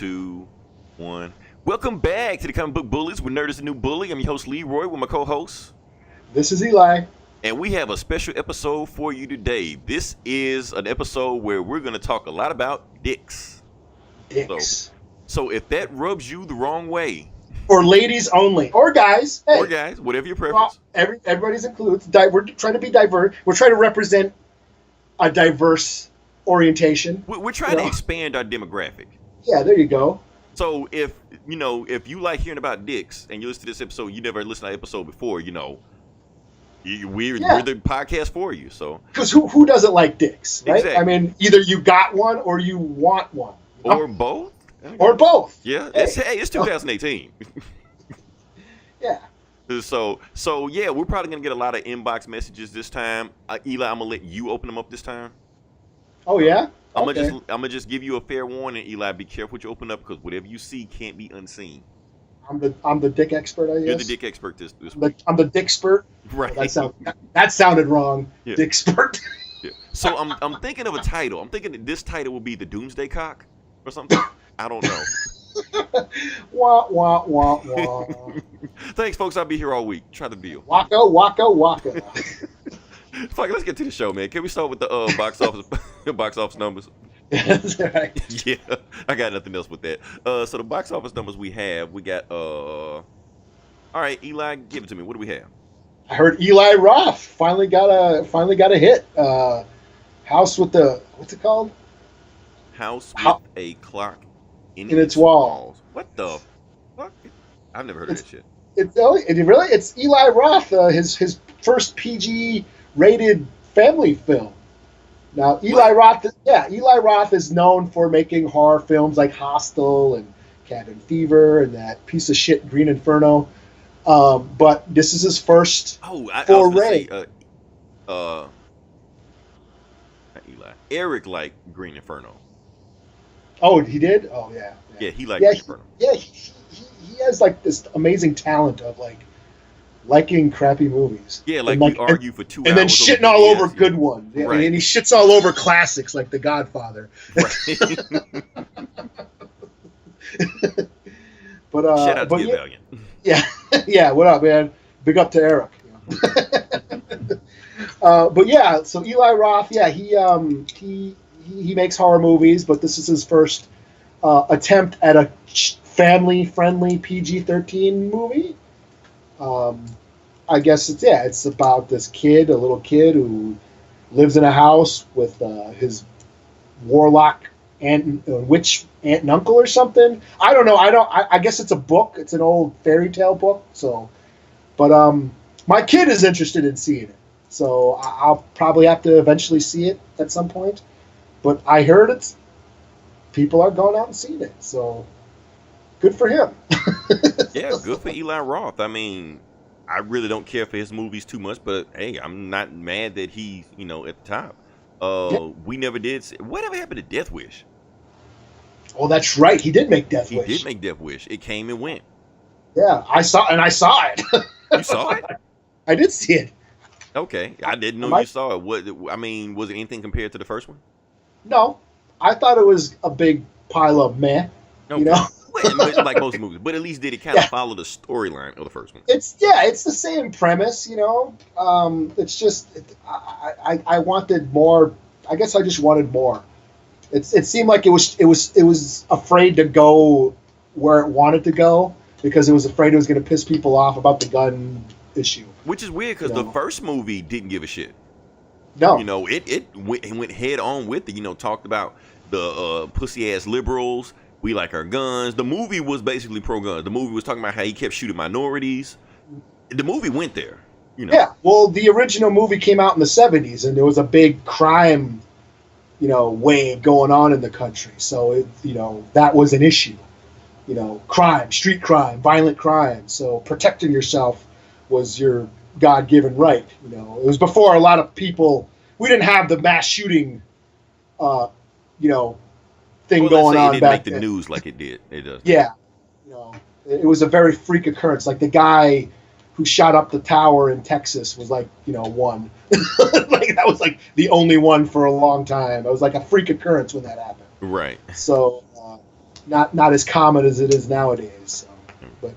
two, one. Welcome back to the Comic Book Bullies with Nerd is the New Bully. I'm your host, Leroy, with my co-host. This is Eli. And we have a special episode for you today. This is an episode where we're going to talk a lot about dicks. Dicks. So if that rubs you the wrong way. Or ladies only. Or guys. Hey, or guys, whatever your preference. Well, everybody's included. We're trying to be diverse. We're trying to represent a diverse orientation. We're trying to expand our demographic. Yeah, there you go. So if you like hearing about dicks and you listen to this episode, you never listened to that episode before, we're the podcast for you. So because who doesn't like dicks, right? Exactly. I mean, either you got one or you want one, or both. Or both. Yeah, it's 2018. Yeah. So yeah, we're probably gonna get a lot of inbox messages this time. Eli, I'm gonna let you open them up this time. Oh yeah. I'm gonna just give you a fair warning, Eli. Be careful what you open up because whatever you see can't be unseen. I'm the dick expert, I guess. You're the dick expert this week. I'm the dick expert. Right. That sounded wrong. Yeah. Dick expert. Yeah. So I'm thinking of a title. I'm thinking that this title will be the Doomsday Cock or something. I don't know. Wah wah wah wah. Thanks, folks. I'll be here all week. Try the deal. Waka waka waka. Fuck, let's get to the show, man. Can we start with the box office numbers? That's right. Yeah, I got nothing else with that. So the box office numbers we got. All right, Eli, give it to me. What do we have? I heard Eli Roth finally got a hit. House with the what's it called? House with a clock in its walls. What the fuck? I've never heard of that shit. It's Eli Roth, his first PG rated family film. Now Eli Roth is known for making horror films like Hostel and Cabin Fever and that piece of shit Green Inferno. But this is his first foray. Not Eli. Eric liked Green Inferno. Oh, he did? Oh yeah. Yeah, he liked Green Inferno. Yeah, he has like this amazing talent of like liking crappy movies. Yeah, we argue for 2 hours. And then shitting all over good ones. Yeah, right. And he shits all over classics like The Godfather. Right. But shout out to the Valiant. Yeah, yeah. What up, man? Big up to Eric. But yeah, so Eli Roth, yeah, he makes horror movies, but this is his first attempt at a family-friendly PG-13 movie. I guess it's about this kid, a little kid who lives in a house with his warlock witch aunt and uncle or something. I don't know. I guess it's a book. It's an old fairy tale book. So, but my kid is interested in seeing it. So I'll probably have to eventually see it at some point. But I heard people are going out and seeing it. So good for him. Yeah, good for Eli Roth. I mean, I really don't care for his movies too much, but hey, I'm not mad that he's, at the top. We never did. Whatever happened to Death Wish? Oh, that's right. He did make Death Wish. He did make Death Wish. It came and went. Yeah, I saw it. You saw it? I did see it. Okay, I didn't know you saw it. Was it anything compared to the first one? No, I thought it was a big pile of meh. Okay. Like most movies, but at least did it kind of follow the storyline of the first one? It's the same premise, It's just I wanted more. I guess I just wanted more. It seemed like it was afraid to go where it wanted to go because it was afraid it was going to piss people off about the gun issue. Which is weird because the first movie didn't give a shit. No, it went head on with it. Talked about the pussy ass liberals. We like our guns. The movie was basically pro-gun. The movie was talking about how he kept shooting minorities. The movie went there. Yeah. Well, the original movie came out in the 70s, and there was a big crime, wave going on in the country. So that was an issue. Crime, street crime, violent crime. So protecting yourself was your God-given right. It was before a lot of people. We didn't have the mass shooting, thing going on back then. It didn't make the news like it did. It does. Yeah, it was a very freak occurrence. Like the guy who shot up the tower in Texas was like, one. Like that was like the only one for a long time. It was like a freak occurrence when that happened. Right. So, not as common as it is nowadays. So, but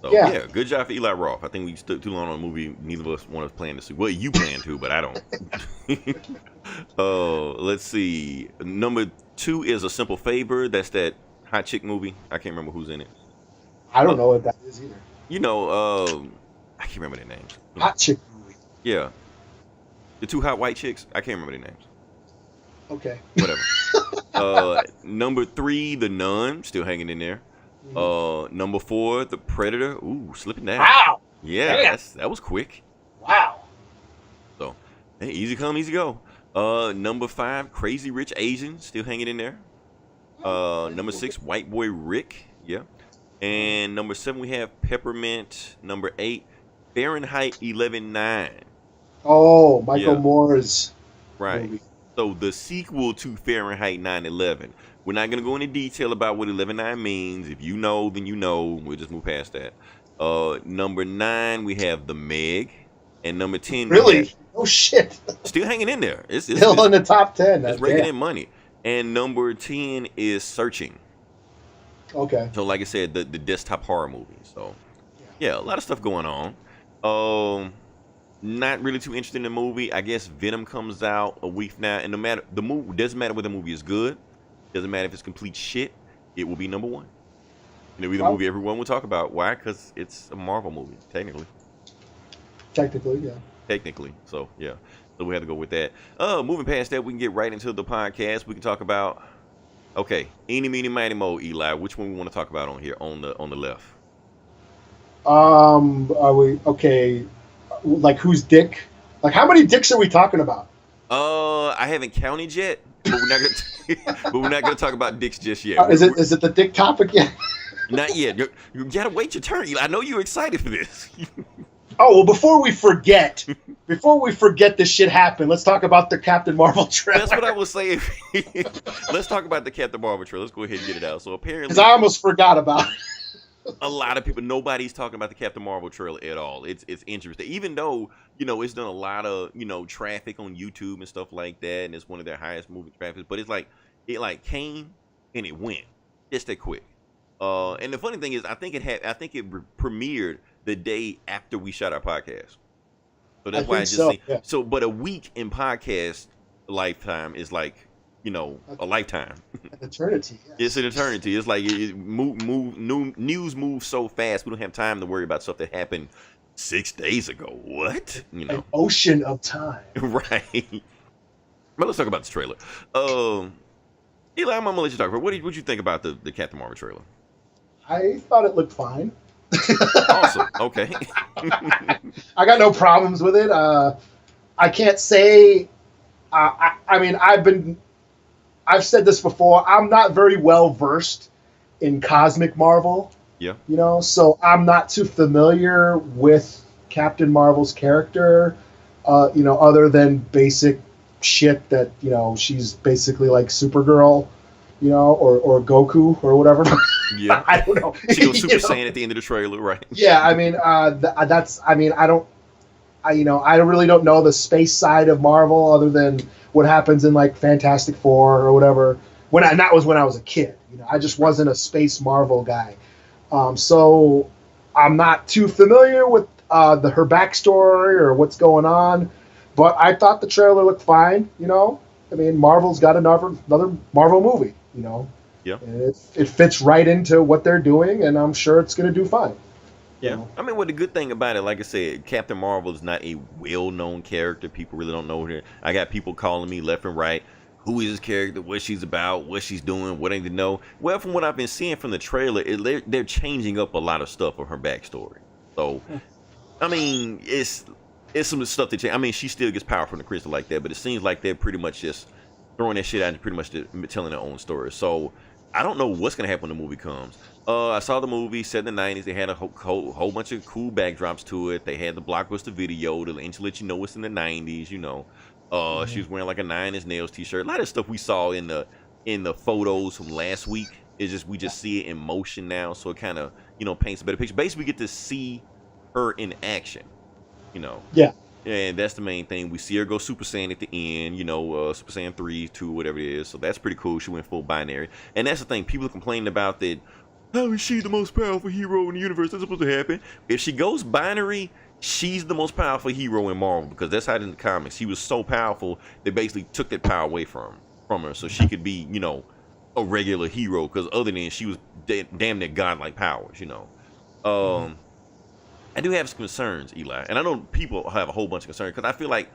So yeah. yeah, good job for Eli Roth. I think we stood too long on a movie neither of us want to plan to see. Well, you plan to, but I don't. Let's see. Number 2 is A Simple Favor. That's that hot chick movie. I can't remember who's in it. I don't know what that is either. You know, I can't remember their names. Hot chick movie. Yeah, the 2 hot white chicks. I can't remember their names. Okay. Whatever. Number 3, The Nun, still hanging in there. Number 4, The Predator. Ooh, slipping down. Wow. Yeah, that was quick. Wow. So, hey, easy come, easy go. Number 5, Crazy Rich Asians, still hanging in there. Number 6, White Boy Rick. Yeah. And number 7, we have Peppermint. Number 8, Fahrenheit 11/9. Oh, Michael Moore's Right. movie. So the sequel to Fahrenheit 9/11. We're not gonna go into detail about what 11/9 means. If you know, then you know. We'll just move past that. Number 9, we have The Meg, and number 10, Really? Oh shit. still hanging in there. It's Still in the top 10. it's raking in money. And number 10 is Searching. Okay. So like I said, the desktop horror movie. So yeah, a lot of stuff going on. Not really too interested in the movie. I guess Venom comes out a week now, and no matter the movie, doesn't matter whether the movie is good, doesn't matter if it's complete shit, it will be number 1. It'll be the movie everyone will talk about. Why? Because it's a Marvel movie, technically. Technically, yeah. Technically, so yeah. So we have to go with that. Moving past that, we can get right into the podcast. We can talk about Eeny, Meeny, Miny, Mo, Eli. Which one we want to talk about on here on the left? Are we okay? Like who's dick? Like how many dicks are we talking about? I haven't counted yet, but we're not gonna talk about dicks just yet. Is it the dick topic yet? Not yet. You gotta wait your turn, Eli. I know you're excited for this. Oh well, before we forget this shit happened, let's talk about the Captain Marvel trailer. That's what I was saying. Let's talk about the Captain Marvel trailer. Let's go ahead and get it out. So apparently, Because I almost forgot about it. a lot of people, nobody's talking about the Captain Marvel trailer at all. It's interesting, even though it's done a lot of traffic on YouTube and stuff like that, and it's one of their highest moving traffic. But it's like it came and it went just that quick. And the funny thing is, I think it premiered the day after we shot our podcast. So that's why I just think so. But a week in podcast lifetime is like a lifetime. An eternity. Yes. It's an eternity. It's like news moves so fast. We don't have time to worry about stuff that happened 6 days ago. What? An ocean of time. Right. But let's talk about this trailer. Eli, I'm gonna let you talk. What did you think about the Captain Marvel trailer? I thought it looked fine. Awesome. Okay. I got no problems with it. I can't say. I mean, I've said this before. I'm not very well versed in cosmic Marvel. Yeah. So I'm not too familiar with Captain Marvel's character. Other than basic shit that she's basically like Supergirl, or Goku or whatever. Yeah. I don't know. She goes Super Saiyan at the end of the trailer, right? Yeah, I mean, that's. I mean, I really don't know the space side of Marvel other than what happens in like Fantastic Four or whatever. That was when I was a kid. I just wasn't a space Marvel guy. So I'm not too familiar with her backstory or what's going on. But I thought the trailer looked fine. I mean, Marvel's got another Marvel movie. Yeah. And it fits right into what they're doing, and I'm sure it's going to do fine. Yeah. I mean, the good thing about it, like I said, Captain Marvel is not a well-known character. People really don't know her. I got people calling me left and right. Who is this character? What she's about? What she's doing? What ain't to know? Well, from what I've been seeing from the trailer, they're changing up a lot of stuff of her backstory. So, I mean, it's some stuff that change. I mean, she still gets power from the crystal like that, but it seems like they're pretty much just throwing that shit out and pretty much telling their own story. So, I don't know what's gonna happen when the movie comes. I saw the movie set in the 90s. They had a whole bunch of cool backdrops to it. They had the blockbuster video to let you know it's in the 90s. She was wearing like a Nine Inch Nails t-shirt. A lot of stuff we saw in the photos from last week is we just see it in motion now. So it kind of paints a better picture. Basically, we get to see her in action. Yeah. And that's the main thing. We see her go Super Saiyan at the end, Super Saiyan 3, 2, whatever it is. So that's pretty cool. She went full binary. And that's the thing. People are complaining about that. How is she the most powerful hero in the universe? That's supposed to happen. If she goes binary, she's the most powerful hero in Marvel, because that's how in the comics. She was so powerful, they basically took that power away from her so she could be, a regular hero, because other than she was damn near godlike powers, I do have some concerns, Eli, and I know people have a whole bunch of concerns, because I feel like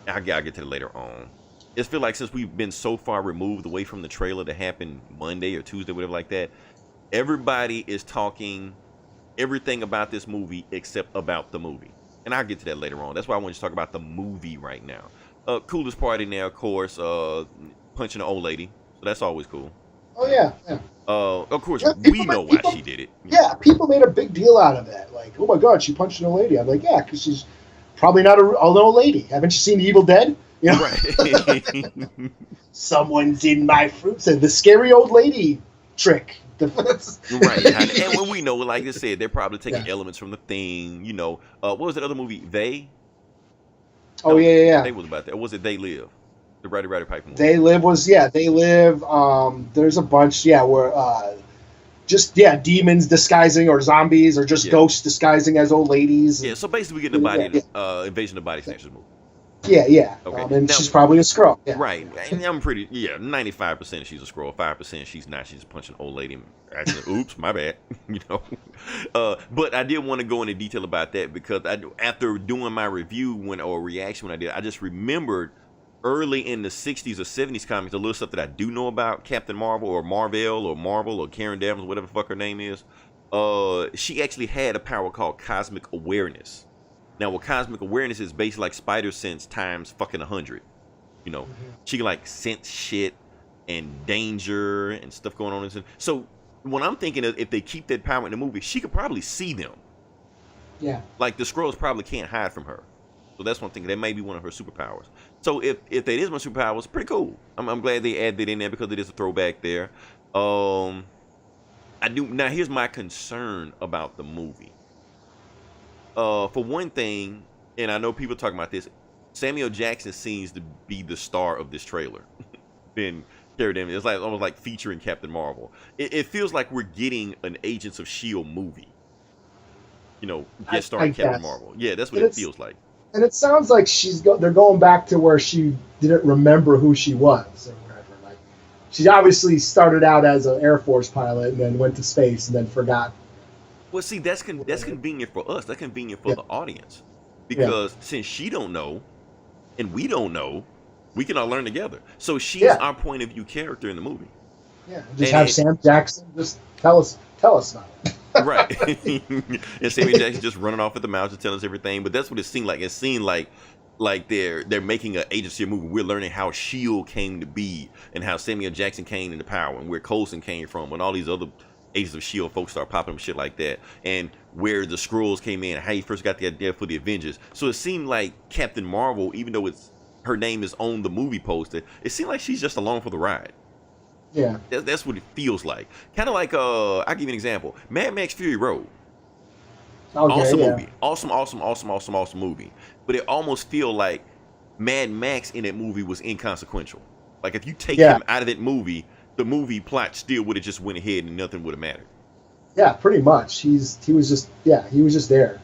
I'll get to that later on. It feel like since we've been so far removed away from the trailer that happened Monday or Tuesday, whatever like that, everybody is talking everything about this movie except about the movie, and I'll get to that later on. That's why I want to talk about the movie right now. Coolest part in there, of course, punching an old lady, so that's always cool. Oh yeah, yeah. Of course, Yeah, we know why she did it. Yeah, people made a big deal out of that. Like, oh my God, she punched an old lady. I'm like, yeah, because she's probably not an old lady. Haven't you seen The Evil Dead? Right. Someone's in my fruit. Said the scary old lady trick. Right. And when we know, like I said, they're probably taking elements from The Thing. What was that other movie? They? Oh, yeah. They was about that. Or was it They Live? The Roddy Piper movie. They Live was, They Live. There's a bunch, where demons disguising, or zombies, or just ghosts disguising as old ladies. Yeah, so basically we get the Invasion of the Body Snatchers movie. Yeah. Okay. And now, she's probably a Skrull. Yeah. Right. And I'm 95% she's a Skrull, 5% she's not. She's just punching an old lady. Oops, my bad. But I did want to go into detail about that, because after doing my review reaction when I did, I just remembered early in the 60s or 70s comics, a little stuff that I do know about Captain Marvel or Marvel or Karen Danvers, whatever the fuck her name is. She actually had a power called Cosmic Awareness. Now, what Cosmic Awareness is basically like Spider Sense times fucking 100. She can like sense shit and danger and stuff going on. So when I'm thinking of, if they keep that power in the movie, she could probably see them. Yeah. Like the Skrulls probably can't hide from her. So that's one thing. That may be one of her superpowers. So if that is one superpower, it's pretty cool. I'm glad they added it in there, because it is a throwback there. Now here's my concern about the movie. For one thing, and I know people talking about this, Samuel Jackson seems to be the star of this trailer. Then it's like almost like featuring Captain Marvel. It feels like we're getting an Agents of S.H.I.E.L.D. movie. Guest starring Captain Marvel. Yeah, that's what it feels like. And it sounds like they're going back to where she didn't remember who she was or whatever. Like, she obviously started out as an Air Force pilot and then went to space and then forgot. Well, see, that's convenient for us. That's convenient for the audience, because since she don't know and we don't know, we can all learn together. So she's our point of view character in the movie. Yeah, just have Sam Jackson just tell us about it. Right. And Samuel Jackson just running off at the mouth to tell us everything. But that's what it seemed like. It seemed like they're making an agency movie. We're learning how S.H.I.E.L.D. came to be, and how Samuel Jackson came into power, and where Coulson came from, and all these other Agents of S.H.I.E.L.D. folks start popping up, shit like that, and where the Skrulls came in, how he first got the idea for the Avengers. So it seemed like Captain Marvel, even though her name is on the movie poster, it seemed like she's just along for the ride. Yeah, that's what it feels like. Kind of like I'll give you an example. Mad Max Fury Road. Awesome movie. Awesome movie. But it almost feel like Mad Max in that movie was inconsequential. Like if you take him out of that movie, the movie plot still would have just went ahead and nothing would have mattered. Yeah, pretty much. He was just there. He was just there,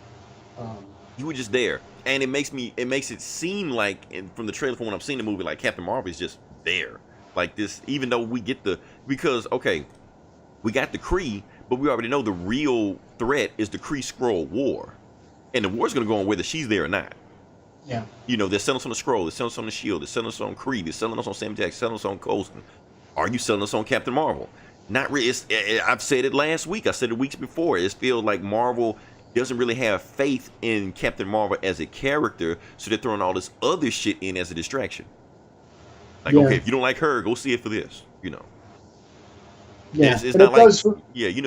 and it makes it seem like, from the trailer, from when I'm seeing the movie, like Captain Marvel is just there, like this. Even though we get we got the Kree, but we already know the real threat is the Kree Skrull war, and the war's gonna go on whether she's there or not. Yeah. They're selling us on the Skrull, they're selling us on the Shield, they're selling us on Kree, they're selling us on Sam Jackson, selling us on Coulson. Are you selling us on Captain Marvel? Not really. I've said it last week. I said it weeks before. It feels like Marvel doesn't really have faith in Captain Marvel as a character, so they're throwing all this other shit in as a distraction. Like, okay, if you don't like her, go see it for this. Yeah, it's not like it's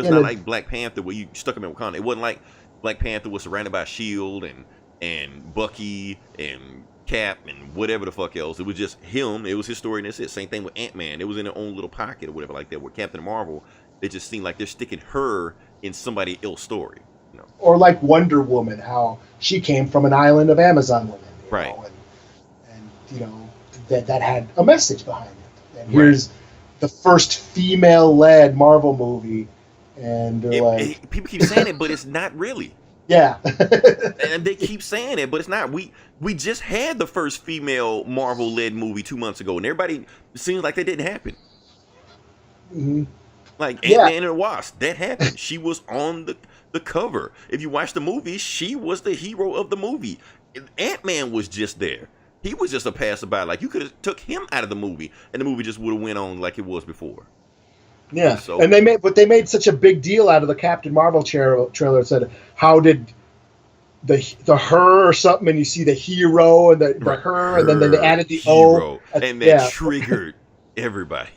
not like Black Panther where you stuck him in Wakanda. It wasn't like Black Panther was surrounded by S.H.I.E.L.D. and Bucky and Cap and whatever the fuck else. It was just him. It was his story, and that's it. Same thing with Ant-Man. It was in their own little pocket or whatever like that. Where Captain Marvel, it just seemed like they're sticking her in somebody else's story. You know, Or like Wonder Woman, how she came from an island of Amazon women, right, and you know that had a message behind it. And right. here's the first female-led Marvel movie, and they're like, People keep saying it, but it's not really. yeah, And they keep saying it, but it's not. We just had the first female Marvel-led movie 2 months ago, and everybody seems like that didn't happen. Mhm. Like Yeah. Ant-Man and the Wasp, that happened. She was on the cover. If you watch the movie, she was the hero of the movie. Ant-Man was just there. He was just a passerby. Like, you could have took him out of the movie, and the movie just would have went on like it was before. Yeah, So- and they made such a big deal out of the Captain Marvel trailer. It said, how did the her or something, and you see the hero and the Right. her, and then they added the Hero, O, and that yeah. triggered everybody.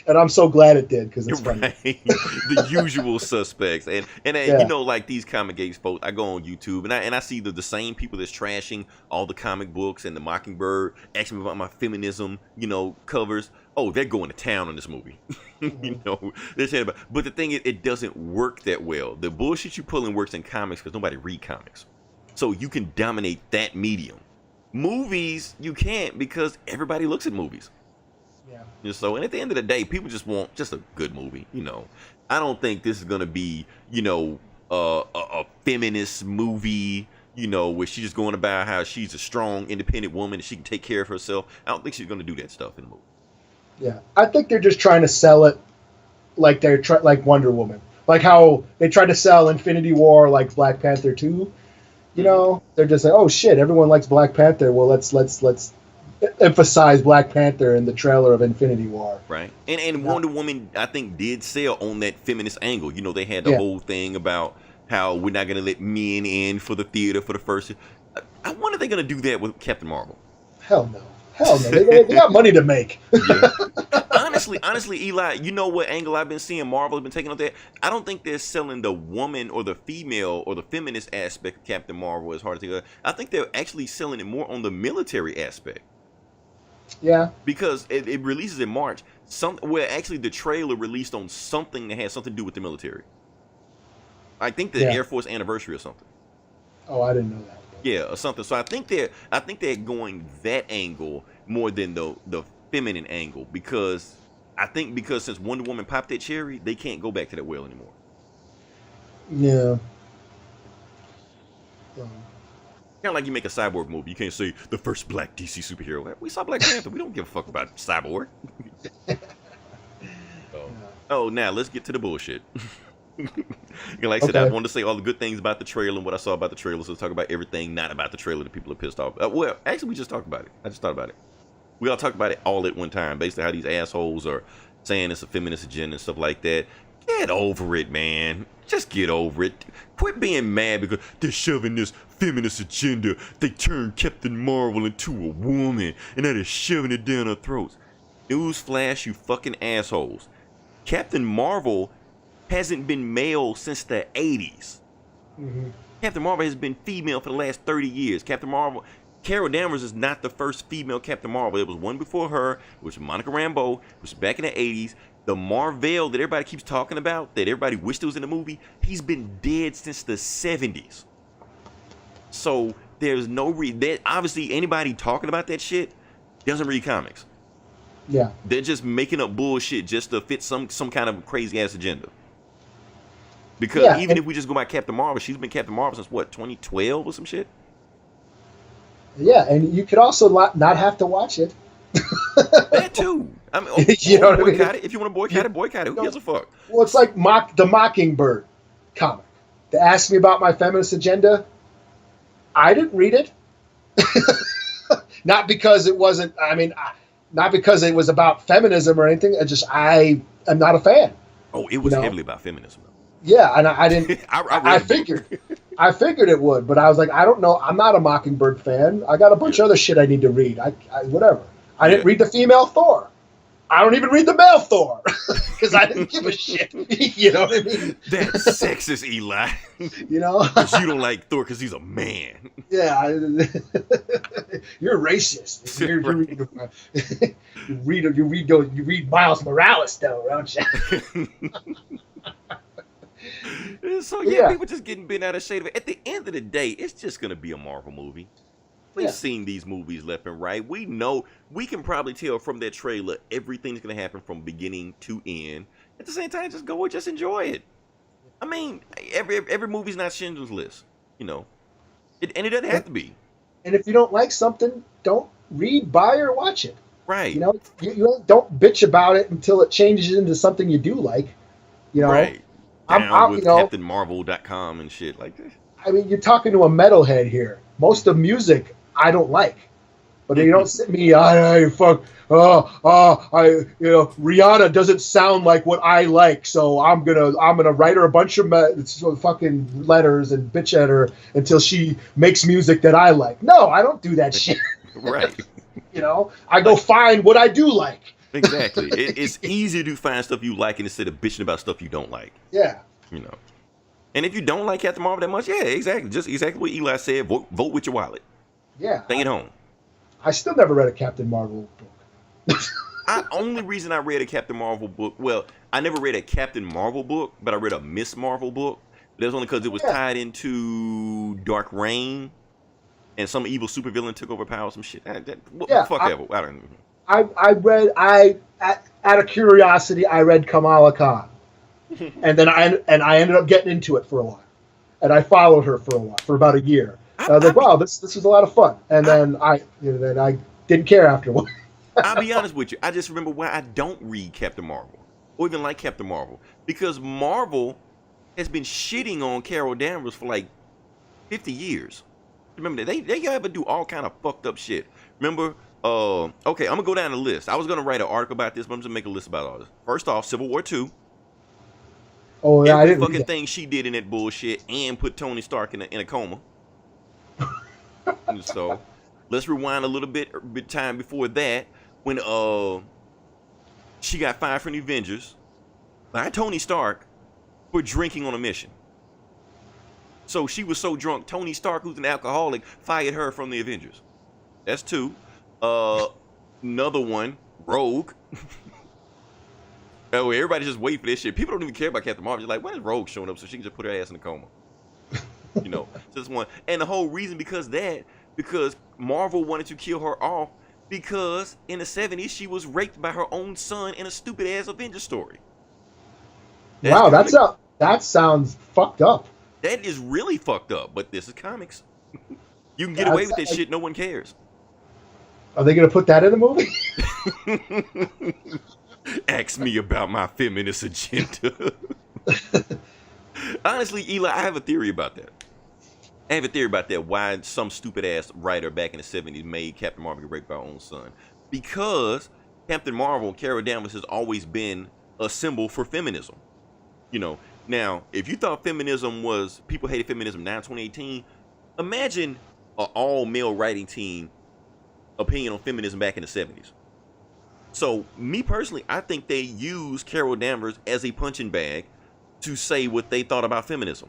And I'm so glad it did, because it's funny. Right. The usual suspects. And Yeah. you know, like these comic games folks, I go on YouTube and I see the same people that's trashing all the comic books and the Mockingbird, asking me about my feminism, you know, covers. Oh, they're going to town on this movie. You know, they're saying about, but the thing is, it doesn't work that well. The bullshit you pulling works in comics because nobody read comics. So you can dominate that medium. Movies, you can't, because everybody looks at movies. Yeah. So, and at the end of the day, people just want just a good movie. You know, I don't think this is gonna be, you know, a feminist movie. You know, where she's just going about how she's a strong, independent woman and she can take care of herself. I don't think she's gonna do that stuff in the movie. Yeah, I think they're just trying to sell it like like Wonder Woman, like how they tried to sell Infinity War like Black Panther 2. You know, they're just like, oh shit, everyone likes Black Panther. Well, let's emphasize Black Panther in the trailer of Infinity War. Right. And Wonder Woman, I think, did sell on that feminist angle. You know, they had the Yeah. whole thing about how we're not gonna let men in for the theater for the first. I wonder if they're gonna do that with Captain Marvel. Hell no. They got money to make. Yeah. honestly, Eli, you know what angle I've been seeing Marvel has been taking on that? I don't think they're selling the woman or the female or the feminist aspect of Captain Marvel as hard as they. I think they're actually selling it more on the military aspect. Yeah. Because it releases in March. Actually the trailer released on something that has something to do with the military. I think the Yeah. Air Force anniversary or something. Oh, I didn't know that. Yeah, or something. So I think they're going that angle more than the feminine angle, because since Wonder Woman popped that cherry, they can't go back to that well anymore. Yeah. Kind of like you make a Cyborg movie, you can't say the first black DC superhero. We saw Black Panther. We don't give a fuck about Cyborg. Oh, now let's get to the bullshit. Like I said, I Okay. wanted to say all the good things about the trailer and what I saw about the trailer. So let's talk about everything not about the trailer that people are pissed off. Well, actually, we just talked about it. I just thought about it. We all talked about it all at one time. Basically, how these assholes are saying it's a feminist agenda and stuff like that. Get over it, man. Just get over it. Quit being mad because they're shoving this feminist agenda. They turned Captain Marvel into a woman, and now they're shoving it down our throats. Newsflash, you fucking assholes. Captain Marvel hasn't been male since the 80s. Mm-hmm. Captain Marvel has been female for the last 30 years. Captain Marvel, Carol Danvers is not the first female Captain Marvel. There was one before her, which was Monica Rambeau, which was back in the 80s. The Marvel that everybody keeps talking about, that everybody wished was in the movie, he's been dead since the 70s. So there's no reason. Obviously, anybody talking about that shit doesn't read comics. Yeah. They're just making up bullshit just to fit some kind of crazy ass agenda. Because Yeah, even if we just go by Captain Marvel, she's been Captain Marvel since what, 2012 or some shit? Yeah, and you could also not have to watch it. That too. I mean, You know what I mean? boycott it. If you want to boycott it, boycott it. Who gives a fuck? Well, it's like the Mockingbird comic. They asked me about my feminist agenda. I didn't read it. Not because it wasn't, not because it was about feminism or anything. I am not a fan. Oh, it was No. heavily about feminism. Yeah, and I didn't. I I figured it would, but I was like, I don't know. I'm not a Mockingbird fan. I got a bunch of other shit I need to read. Whatever. I didn't read the female Thor. I don't even read the male Thor because I didn't give a shit. You know what I mean? That's sexist, Eli. You know? 'Cause you don't like Thor because he's a man. Yeah. You're racist. You read Miles Morales though, don't you? So yeah, Yeah, people just getting bent out of shape. At the end of the day, it's just gonna be a Marvel movie. We've yeah. seen these movies left and right. We know we can probably tell from that trailer everything's gonna happen from beginning to end. At the same time, just go and just enjoy it. I mean, every movie's not Schindler's List, you know, and it doesn't have And, to be. and if you don't like something, don't read, buy, or watch it. You Right, know, you don't bitch about it until it changes into something you do like. You know, right. Down you with know, CaptainMarvel.com and shit like that. I mean, you're talking to a metalhead here. Most of music I don't like, but you don't sit me, I fuck, Rihanna doesn't sound like what I like, so I'm gonna write her a bunch of fucking letters and bitch at her until she makes music that I like. No, I don't do that shit. Right. You know, I go Like, find what I do like. exactly. It's easy to find stuff you like instead of bitching about stuff you don't like. Yeah, You know. And if you don't like Captain Marvel that much, yeah, exactly. Just exactly what Eli said. Vote with your wallet. yeah. Stay at home. I still never read a Captain Marvel book. Only reason I read a Captain Marvel book, well, I never read a Captain Marvel book, but I read a Miss Marvel book. That was only because it was Yeah. tied into Dark Reign, and some evil supervillain took over power, some shit. Yeah, Fuck ever. I don't. Out of curiosity, I read Kamala Khan, and then I ended up getting into it for a while, and I followed her for a while, for about a year. I, I was I like, be, wow, this was a lot of fun, and I, then I didn't care afterward. I'll be honest with you. I just remember why I don't read Captain Marvel or even like Captain Marvel, because Marvel has been shitting on Carol Danvers for like 50 years. Remember that they ever do all kind of fucked up shit. Remember? Okay, I'm gonna go down the list. I was gonna write an article about this, but I'm just gonna make a list about all this. First off, Civil War II. Oh yeah, I Every didn't read fucking that. thing she did in that bullshit, and put Tony Stark in a coma. And so, let's rewind a little bit time before that, when she got fired from the Avengers by Tony Stark for drinking on a mission. So she was so drunk, Tony Stark, who's an alcoholic, fired her from the Avengers. That's two. Another one, Rogue. Oh, everybody just wait for this shit. People don't even care about Captain Marvel. They're like, when is Rogue showing up so she can just put her ass in a coma? You know, so this one. And the whole reason because Marvel wanted to kill her off because in the 70s she was raped by her own son in a stupid ass Avengers story. Wow, That's that sounds fucked up. that is really fucked up. But this is comics. You can get away with that shit. No one cares. Are they gonna put that in the movie? Ask me about my feminist agenda. Honestly, Eli, I have a theory about that. Why some stupid ass writer back in the 70s made Captain Marvel get raped by her own son. Because Captain Marvel, Carol Danvers, has always been a symbol for feminism. You know, now, if you thought people hated feminism now in 2018, imagine an all male writing team opinion on feminism back in the 70s. So, me personally, I think they used Carol Danvers as a punching bag to say what they thought about feminism.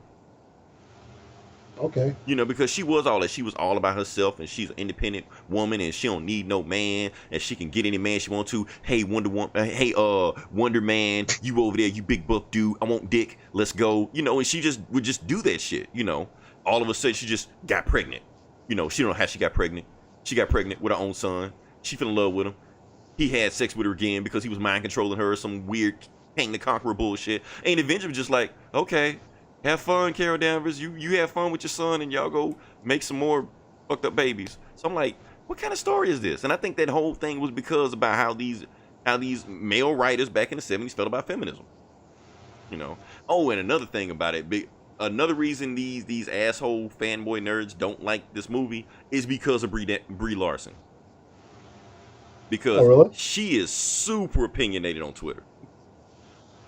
Okay. You know, because she was all that. She was all about herself, and she's an independent woman, and she don't need no man, and she can get any man she wants to. Hey, Wonder Man, you over there, you big buff dude. I want dick. Let's go. You know, and she just would just do that shit. You know, all of a sudden she just got pregnant. You know, she don't know how she got pregnant. She got pregnant with her own son. She fell in love with him. He had sex with her again because he was mind controlling her, some weird Kang the Conqueror bullshit. And eventually just like, okay, have fun, Carol Danvers. You have fun with your son, and y'all go make some more fucked up babies. So I'm like, what kind of story is this? And I think that whole thing was because about how these male writers back in the 70s felt about feminism. You know. Oh, and another thing about it, another reason these asshole fanboy nerds don't like this movie is because of Brie Larson. Because Oh really? she is super opinionated on Twitter.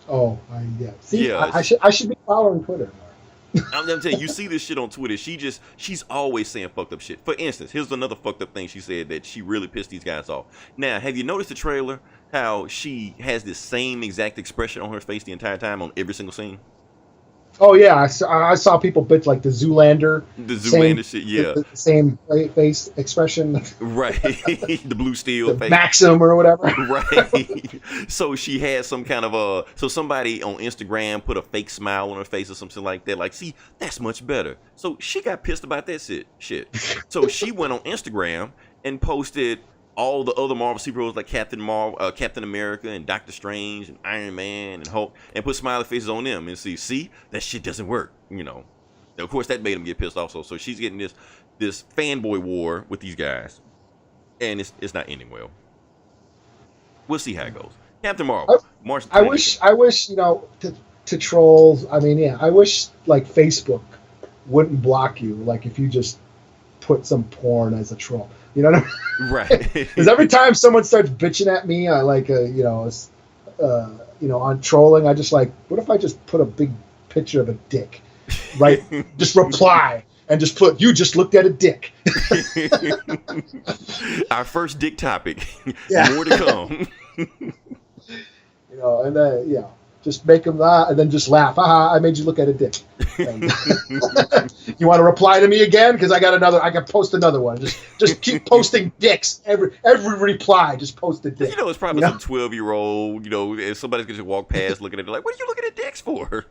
Oh, yeah. See, Yeah, I should be following Twitter more. I'm gonna tell you, you see this shit on Twitter. She's always saying fucked up shit. For instance, here's another fucked up thing she said that she really pissed these guys off. Now, have you noticed the trailer? How she has this same exact expression on her face the entire time on every single scene? Oh yeah, I saw people bitch like the Zoolander, The same Zoolander shit, the, yeah. the same face expression, Right. The blue steel the face. Maxim or whatever. Right. So she had some kind of so somebody on Instagram put a fake smile on her face or something like that. Like, see, that's much better. So she got pissed about that shit. So she went on Instagram and posted all the other Marvel superheroes like Captain America and Doctor Strange and Iron Man and Hulk and put smiley faces on them and see that shit doesn't work. Of course that made them get pissed also. So she's getting this fanboy war with these guys, and it's not ending well. We'll see how it goes. Captain Marvel, March. I wish, to trolls. I mean, yeah, I wish like Facebook wouldn't block you, like if you just put some porn as a troll. You know what I mean? Right. Because every time someone starts bitching at me, I like, on trolling, I just like, what if I just put a big picture of a dick, right? Just reply and just put, you just looked at a dick. Our first dick topic. Yeah. More to come. And then, just make them and then just laugh. Haha, I made you look at a dick. And, you want to reply to me again? Because I can post another one. Just keep posting dicks. Every reply, just post a dick. It's probably some 12-year-old, if somebody's going to walk past looking at it like, what are you looking at dicks for?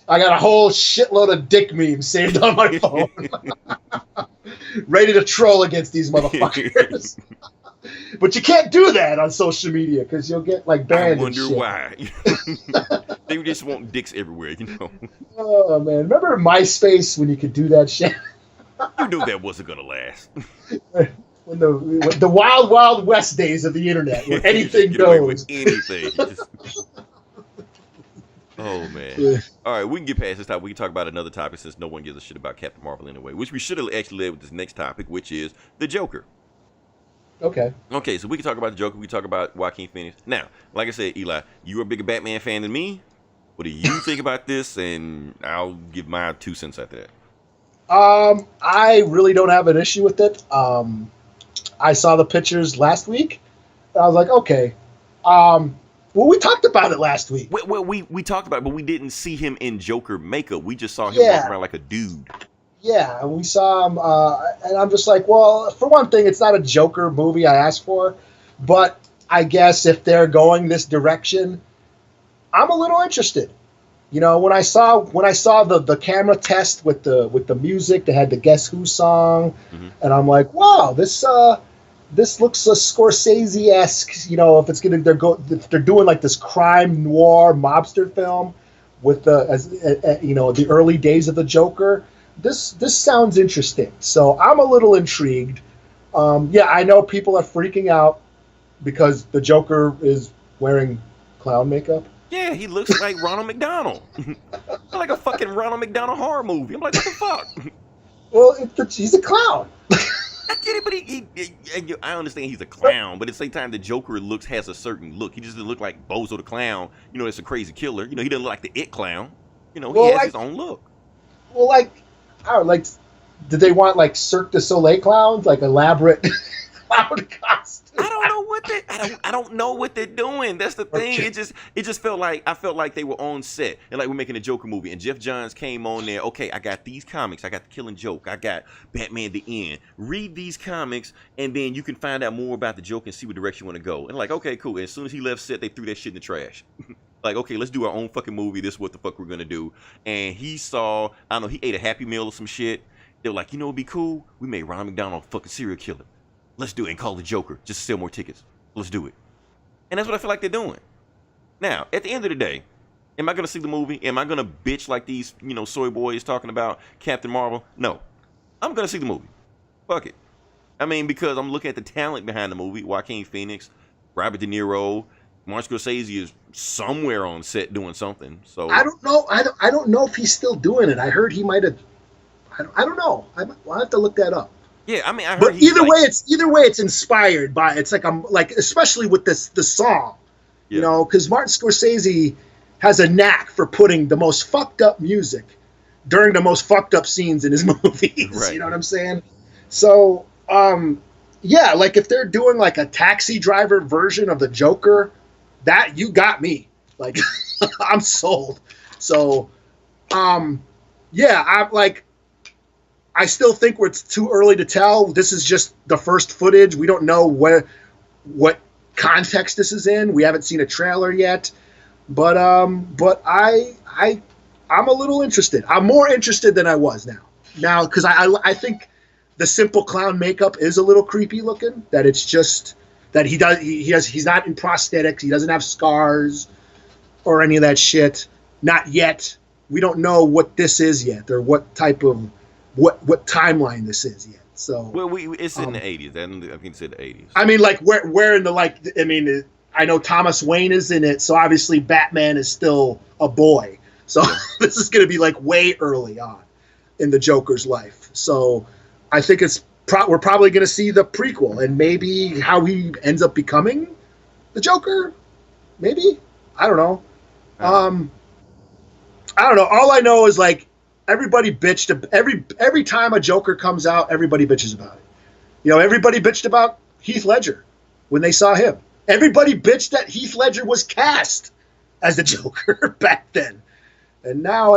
I got a whole shitload of dick memes saved on my phone. Ready to troll against these motherfuckers. But you can't do that on social media because you'll get like banned. I wonder why. They just want dicks everywhere, Oh man, remember MySpace when you could do that shit? You knew that wasn't gonna last. When the wild west days of the internet, where anything Get away with goes. anything. Oh man. Yeah. All right, we can get past this topic. We can talk about another topic since no one gives a shit about Captain Marvel anyway. Which we should have actually led with this next topic, which is the Joker. Okay, so we can talk about the Joker. We can talk about Joaquin Phoenix. Now, like I said, Eli, you're a bigger Batman fan than me. What do you think about this? And I'll give my 2 cents after that. I really don't have an issue with it. I saw the pictures last week. And I was like, okay. Well, we talked about it last week. Well, we talked about it, but we didn't see him in Joker makeup. We just saw him walking around like a dude. Yeah, and we saw him, and I'm just like, well, for one thing, it's not a Joker movie I asked for, but I guess if they're going this direction, I'm a little interested. When I saw the camera test with the music, they had the Guess Who song, and I'm like, wow, this looks a Scorsese-esque. If they're doing like this crime noir mobster film with the early days of the Joker. This sounds interesting, so I'm a little intrigued. I know people are freaking out because the Joker is wearing clown makeup. Yeah, he looks like Ronald McDonald. Like a fucking Ronald McDonald horror movie. I'm like, what the fuck? Well, he's a clown. I get it, but I understand he's a clown, but at the same time, the Joker has a certain look. He just doesn't look like Bozo the Clown. It's a crazy killer. He doesn't look like the It Clown. He has his own look. Well, I don't know, did they want like Cirque du Soleil clowns, like elaborate clown costumes? I don't know what they're doing. That's the thing. Okay. It just felt like I felt like they were on set and like we're making a Joker movie. And Jeff Johns came on there. Okay, I got these comics. I got the Killing Joke. I got Batman: The End. Read these comics, and then you can find out more about the Joker and see what direction you want to go. And like, okay, cool. And as soon as he left set, they threw that shit in the trash. Like, okay, let's do our own fucking movie. This is what the fuck we're gonna do. And he ate a Happy Meal or some shit. They were like, it'd be cool. We made Ronald McDonald a fucking serial killer. Let's do it and call the Joker just to sell more tickets. Let's do it. And that's what I feel like they're doing. Now, at the end of the day, am I gonna see the movie? Am I gonna bitch like these, soy boys talking about Captain Marvel? No. I'm gonna see the movie. Fuck it. I mean, because I'm looking at the talent behind the movie. Joaquin Phoenix, Robert De Niro, Martin Scorsese is somewhere on set doing something. So I don't know. I don't know if he's still doing it. I heard he might have. I don't know. I'll have to look that up. Yeah, I mean, I heard. But either way, it's inspired by. It's like especially with the song, because Martin Scorsese has a knack for putting the most fucked up music during the most fucked up scenes in his movies. Right. You know what I'm saying? So, like if they're doing like a Taxi Driver version of the Joker, that you got me. Like, I'm sold. So, Yeah, I still think it's too early to tell. This is just the first footage. We don't know what context this is in. We haven't seen a trailer yet, but I'm a little interested. I'm more interested than I was now because I think the simple clown makeup is a little creepy looking. That it's just that he's not in prosthetics. He doesn't have scars or any of that shit. Not yet. We don't know what this is yet or what type of what timeline this is yet. So it's in the 80s. I think it's in the 80s. I mean, like where in the I mean, I know Thomas Wayne is in it, so obviously Batman is still a boy. So this is going to be like way early on in the Joker's life. So I think we're probably going to see the prequel and maybe how he ends up becoming the Joker. Maybe, I don't know. I don't know. All I know is like everybody bitched every time a Joker comes out, everybody bitches about it. You know, everybody bitched about Heath Ledger when they saw him. Everybody bitched that Heath Ledger was cast as the Joker back then. And now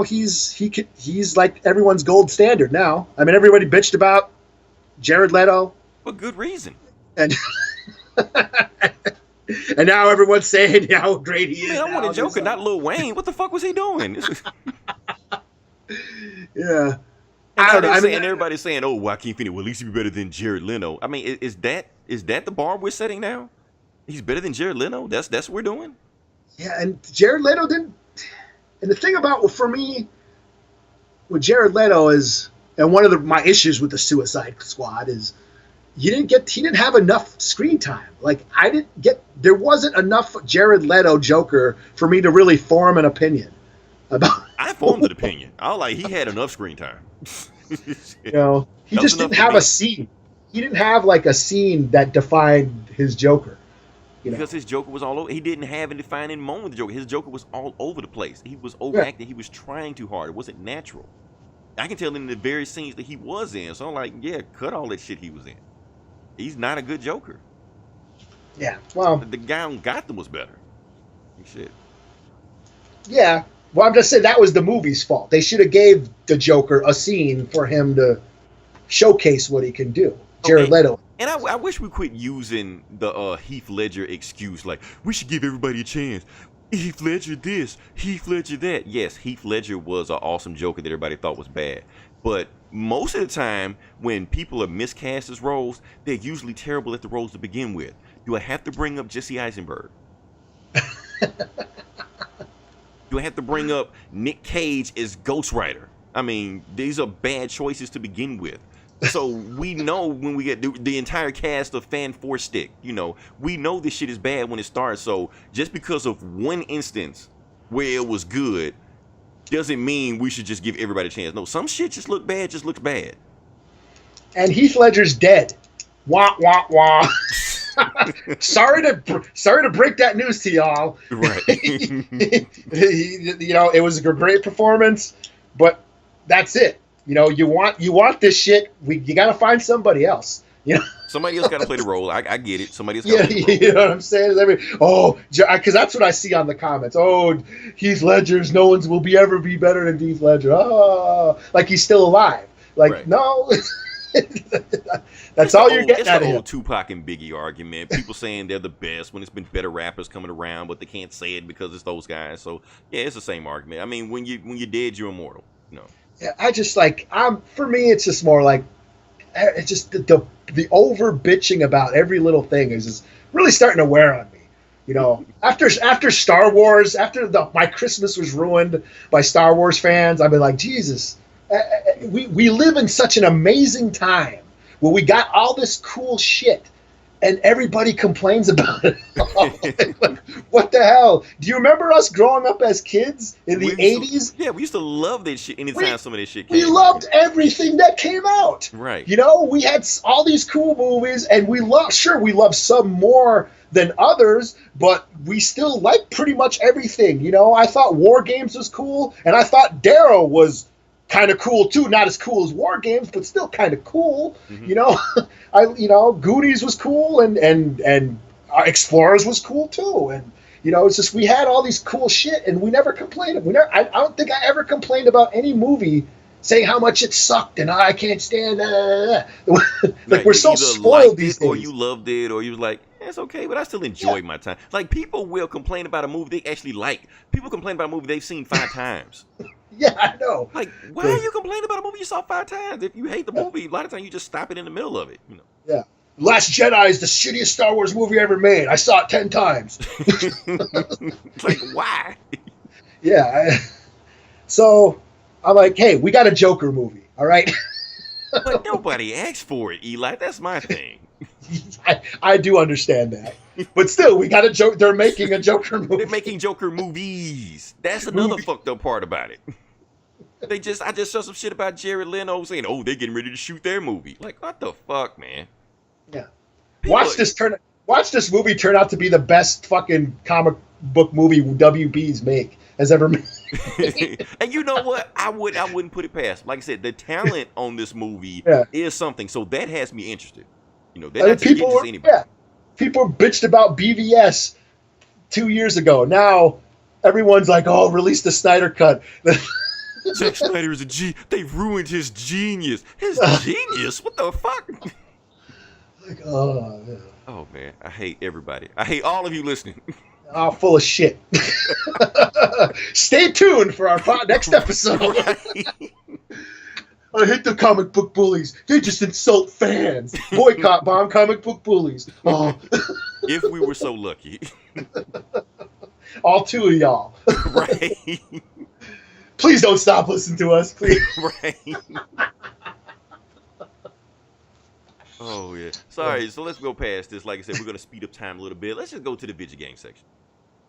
he's like everyone's gold standard now. I mean, everybody bitched about Jared Leto. For good reason. And and now everyone's saying how great he is. Man, I want a Joker, not Lil Wayne. What the fuck was he doing? Yeah. And everybody's saying, "Oh, Joaquin Phoenix, well, at least he'd be better than Jared Leto." I mean, is that the bar we're setting now? He's better than Jared Leto. That's what we're doing. Yeah, and Jared Leto didn't. And the thing about for me with Jared Leto is, and one of my issues with the Suicide Squad is, he didn't have enough screen time. Like there wasn't enough Jared Leto Joker for me to really form an opinion about. I formed an opinion. He had enough screen time. You know, he just didn't have a scene. He didn't have like a scene that defined his Joker. Because his Joker was all over. He didn't have a defining moment with the Joker. His Joker was all over the place. He was overacting. Yeah. He was trying too hard. It wasn't natural. I can tell in the very scenes that he was in. So I'm like, yeah, cut all that shit he was in. He's not a good Joker. Yeah, well, the guy on Gotham was better. Shit. Yeah, well, I'm just saying that was the movie's fault. They should have gave the Joker a scene for him to showcase what he can do. Jared Leto. And I wish we quit using the Heath Ledger excuse, like, we should give everybody a chance. Heath Ledger this, Heath Ledger that. Yes, Heath Ledger was an awesome Joker that everybody thought was bad. But most of the time, when people are miscast as roles, they're usually terrible at the roles to begin with. Do I have to bring up Jesse Eisenberg? Do I have to bring up Nick Cage as Ghost Rider? I mean, these are bad choices to begin with. So we know when we get the entire cast of Fan Four Stick, we know this shit is bad when it starts. So just because of one instance where it was good doesn't mean we should just give everybody a chance. No, some shit just looks bad. And Heath Ledger's dead. Wah wah wah. Sorry to break that news to y'all. Right. It was a great performance, but that's it. You want this shit. You got to find somebody else. Somebody else got to play the role. I get it. Somebody else got to play the role. You know what I'm saying? Because that's what I see on the comments. Oh, Heath Ledger's no one's will ever be better than Heath Ledger. Oh, like he's still alive. Like right. No. That's all you're getting out of him. It's the whole Tupac and Biggie argument. People saying they're the best when it's been better rappers coming around, but they can't say it because it's those guys. So yeah, it's the same argument. I mean, when you're dead, you're immortal. Yeah, I just for me, it's just more like it's just the over bitching about every little thing is just really starting to wear on me. After Star Wars, my Christmas was ruined by Star Wars fans. I've been like, Jesus, we live in such an amazing time where we got all this cool shit and everybody complains about it. Like, what the hell? Do you remember us growing up as kids in the 80s? Yeah, we used to love that shit anytime some of this shit came out. We loved everything that came out. Right. We had all these cool movies, and we loved some more than others, but we still liked pretty much everything. I thought War Games was cool, and I thought Darrow was kind of cool too. Not as cool as War Games, but still kind of cool. Mm-hmm. Goonies was cool, and Explorers was cool too. And You know, it's just we had all these cool shit, and we never complained. I don't think I ever complained about any movie saying how much it sucked and I can't stand. Like we're so spoiled these days. Or you loved it, or you was like, it's okay, but I still enjoy my time. Like people will complain about a movie they actually like. People complain about a movie they've seen 5 times. Yeah, I know. Like, why are you complaining about a movie you saw 5 times? If you hate the movie, a lot of times you just stop it in the middle of it. You know. Yeah. Last Jedi is the shittiest Star Wars movie ever made. I saw it 10 times. Like, why? Yeah. So I'm like, hey, we got a Joker movie, all right? But nobody asked for it, Eli. That's my thing. I do understand that. But still, we got a joke. They're making a Joker movie. They're making Joker movies. That's another fucked up part about it. I just saw some shit about Jared Leto saying, oh, they're getting ready to shoot their movie. Like, what the fuck, man? Yeah. Watch this movie turn out to be the best fucking comic book movie WB's has ever made. And you know what? I wouldn't put it past. Like I said, the talent on this movie is something. So that has me interested. You know, they're not just getting just anybody. Yeah. People bitched about BVS 2 years ago. Now everyone's like, "Oh, release the Snyder cut." Zack Snyder is a G. They ruined his genius. His genius? What the fuck? Like, oh, man. Oh man, I hate everybody. I hate all of you listening. Oh, full of shit. Stay tuned for our next episode. Right. I hate the comic book bullies. They just insult fans. Boycott bomb comic book bullies. Oh. If we were so lucky. All 2 of y'all. Right. Please don't stop listening to us, please. Right. Oh, yeah. Sorry, so let's go past this. Like I said, we're going to speed up time a little bit. Let's just go to the video game section.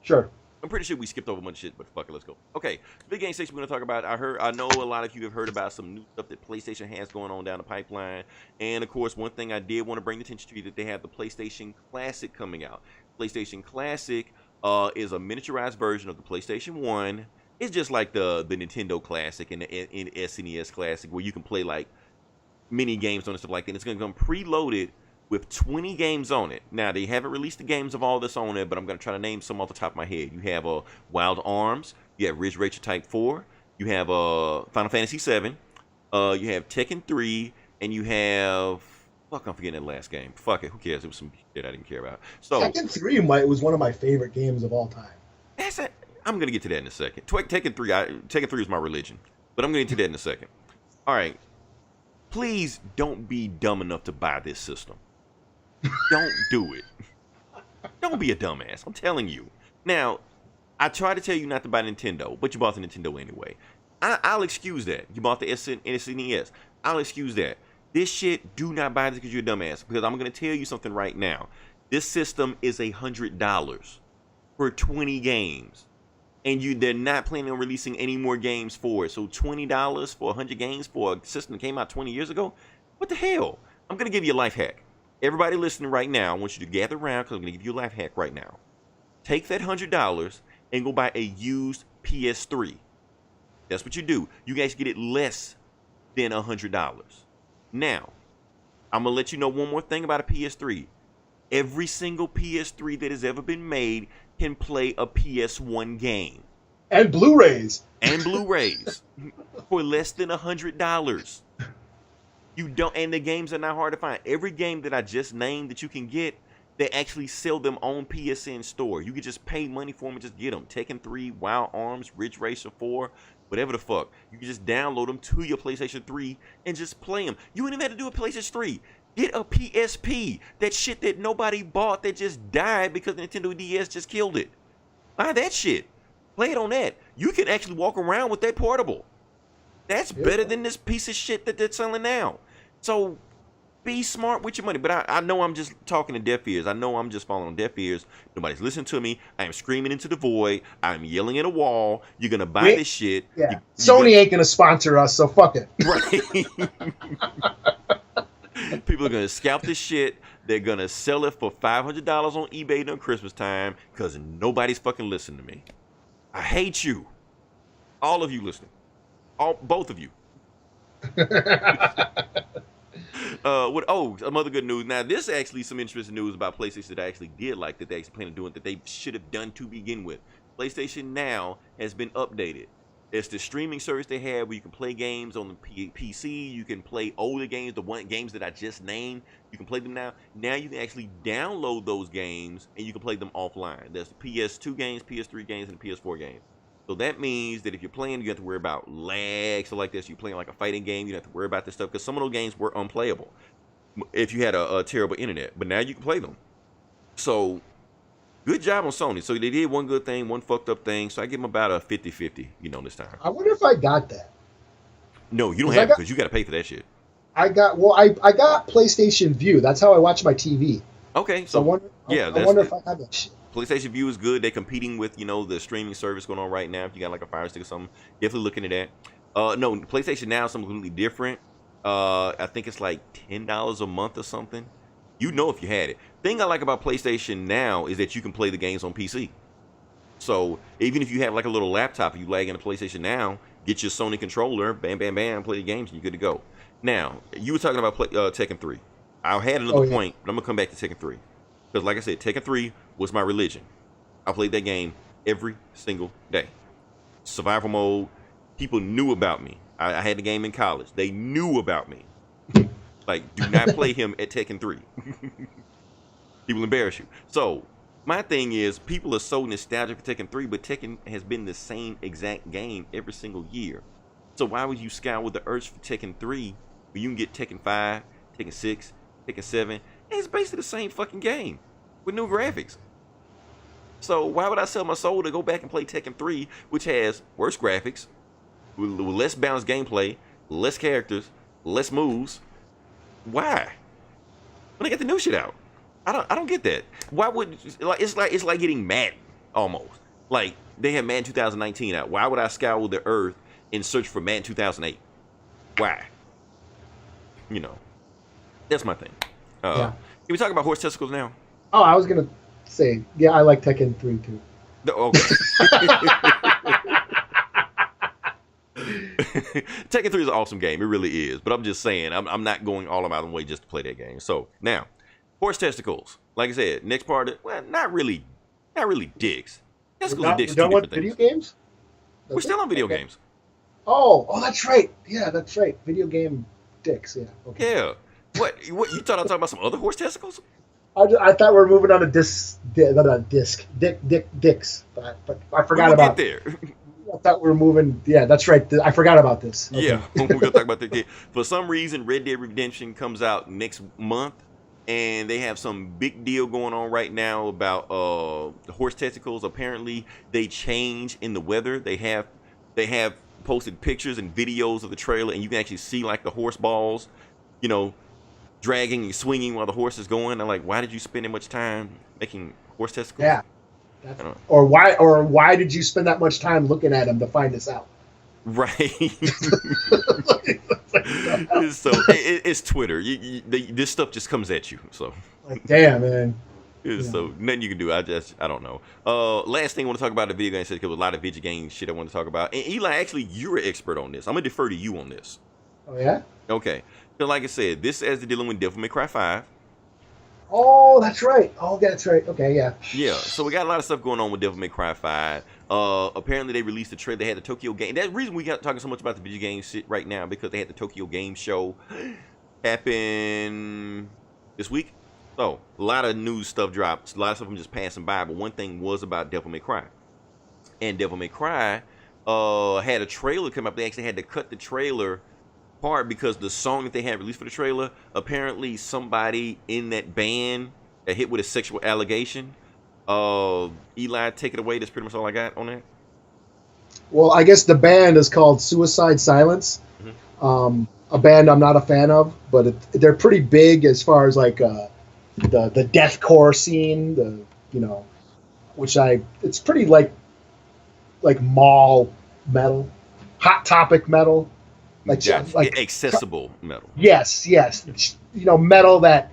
Sure. I'm pretty sure we skipped over a bunch of shit, but fuck it, let's go. Okay, video game section we're going to talk about. I know a lot of you have heard about some new stuff that PlayStation has going on down the pipeline. And, of course, one thing I did want to bring attention to that they have the PlayStation Classic coming out. PlayStation Classic is a miniaturized version of the PlayStation 1. It's just like the Nintendo Classic and the SNES Classic where you can play, like, mini games on and stuff like that. And it's going to come preloaded with 20 games on it. Now, they haven't released the games of all this on it, but I'm going to try to name some off the top of my head. You have Wild Arms, you have Ridge Racer Type 4, you have Final Fantasy 7, you have Tekken 3, and you have... Fuck, I'm forgetting that last game. Fuck it, who cares? It was some shit I didn't care about. So Tekken 3 was one of my favorite games of all time. I'm going to get to that in a second. Tekken 3 is my religion, but I'm going to get to that in a second. All right. Please don't be dumb enough to buy this system. Don't do it. Don't be a dumbass. I'm telling you. Now, I try to tell you not to buy Nintendo, but you bought the Nintendo anyway. I'll excuse that. You bought the SNES. I'll excuse that. This shit, do not buy this because you're a dumbass. Because I'm going to tell you something right now. This system is $100 for 20 games. And they're not planning on releasing any more games for it. So $20 for 100 games for a system that came out 20 years ago? What the hell? I'm going to give you a life hack. Everybody listening right now, I want you to gather around because I'm going to give you a life hack right now. Take that $100 and go buy a used PS3. That's what you do. You guys get it less than $100. Now, I'm going to let you know one more thing about a PS3. Every single PS3 that has ever been made can play a PS1 game. And Blu-rays. For less than $100. You don't, and the games are not hard to find. Every game that I just named that you can get, they actually sell them on PSN store. You can just pay money for them and just get them. Tekken 3, Wild Arms, Ridge Racer 4, whatever the fuck. You can just download them to your PlayStation 3 and just play them. You ain't even have to do a PlayStation 3. Get a PSP. That shit that nobody bought that just died because the Nintendo DS just killed it. Buy that shit. Play it on that. You can actually walk around with that portable. That's better than this piece of shit that they're selling now. So be smart with your money. But I know I'm just talking to deaf ears. I know I'm just falling on deaf ears. Nobody's listening to me. I am screaming into the void. I'm yelling at a wall. You're going to buy this shit. Yeah. Sony ain't going to sponsor us, so fuck it. Right. People are going to scalp this shit. They're going to sell it for $500 on eBay during Christmas time because nobody's fucking listening to me. I hate you. All of you listening. Both of you. What? Oh, some other good news. Now, this is actually some interesting news about PlayStation that I actually did like that they actually plan on doing that they should have done to begin with. PlayStation Now has been updated. It's the streaming service they have where you can play games on the PC. You can play older games, games that I just named. You can play them now. Now you can actually download those games and you can play them offline. There's the PS2 games, PS3 games, and the PS4 games. So that means that if you're playing, you have to worry about lag, so like this. You're playing like a fighting game, you don't have to worry about this stuff because some of those games were unplayable if you had a terrible internet. But now you can play them. So good job on Sony. So they did one good thing, one fucked up thing. So I give them about a 50-50, this time. I wonder if I got that. No, you don't have it because you got to pay for that shit. I got PlayStation View. That's how I watch my TV. Okay, So I wonder if I have that shit. PlayStation View is good. They're competing with, the streaming service going on right now. If you got like a Fire Stick or something, definitely looking at that. No, PlayStation Now is something completely different. I think it's like $10 a month or something. If you had it. Thing I like about PlayStation Now is that you can play the games on PC. So even if you have like a little laptop, you lag in a PlayStation Now, get your Sony controller, bam, bam, bam, play the games, and you're good to go. Now, you were talking about Tekken 3. I had another point, but I'm going to come back to Tekken 3. Because like I said, Tekken 3 was my religion. I played that game every single day. Survival mode. People knew about me. I had the game in college. They knew about me. Like, do not play him at Tekken 3. He will embarrass you. So, my thing is, people are so nostalgic for Tekken 3, but Tekken has been the same exact game every single year. So why would you scour the earth for Tekken 3 when you can get Tekken 5, Tekken 6, Tekken 7, and it's basically the same fucking game with new graphics. So why would I sell my soul to go back and play Tekken 3, which has worse graphics, with less balanced gameplay, less characters, less moves? Why? When they get the new shit out, I don't get that. Why would it's like getting Madden almost. Like they have Madden 2019 out. Why would I scour the earth and search for Madden 2008? Why? That's my thing. Can we talk about horse testicles now? Oh, I was gonna say, yeah, I like Tekken 3 too. Okay. Tekken 3 is an awesome game. It really is. But I'm just saying, I'm not going all of my way just to play that game. So now, horse testicles. Like I said, next part. Well, not really dicks. Testicles and dicks are two different things. Video games? We're still on video games. Oh, that's right. Yeah, that's right. Video game dicks. Yeah. Okay. Yeah. What you thought I was talking about some other horse testicles? I thought we were moving on to dicks, but I forgot about. Get there. I thought we were moving. Yeah, that's right. I forgot about this. Okay. Yeah, we're gonna talk about that. For some reason, Red Dead Redemption comes out next month, and they have some big deal going on right now about the horse testicles. Apparently, they change in the weather. They have posted pictures and videos of the trailer, and you can actually see like the horse balls, dragging and swinging while the horse is going. I'm like, why did you spend that much time making horse testicles? Yeah. Or why did you spend that much time looking at them to find this out? Right. So it's Twitter. This stuff just comes at you. So. Like, damn, man. So nothing you can do. I don't know. Last thing I want to talk about the video game shit, because a lot of video game shit I want to talk about. And Eli, actually, you're an expert on this. I'm gonna defer to you on this. Oh yeah. Okay. So like I said, this has to dealing with Devil May Cry 5. Oh, that's right. Oh, that's right. Okay, yeah. Yeah, so we got a lot of stuff going on with Devil May Cry 5. Apparently they released a trailer. They had the Tokyo Game. That's the reason we got talking so much about the video game shit right now, because they had the Tokyo Game Show happen this week. So a lot of news stuff dropped. A lot of stuff I'm just passing by, but one thing was about Devil May Cry. And Devil May Cry had a trailer come up. They actually had to cut the trailer part because the song that they had released for the trailer, apparently somebody in that band got hit with a sexual allegation. Eli, take it away. That's pretty much all I got on that. Well, I guess the band is called Suicide Silence. Mm-hmm. A band I'm not a fan of, but they're pretty big as far as like the deathcore scene. It's pretty like mall metal, Hot Topic metal. Like accessible metal. Yes. Metal that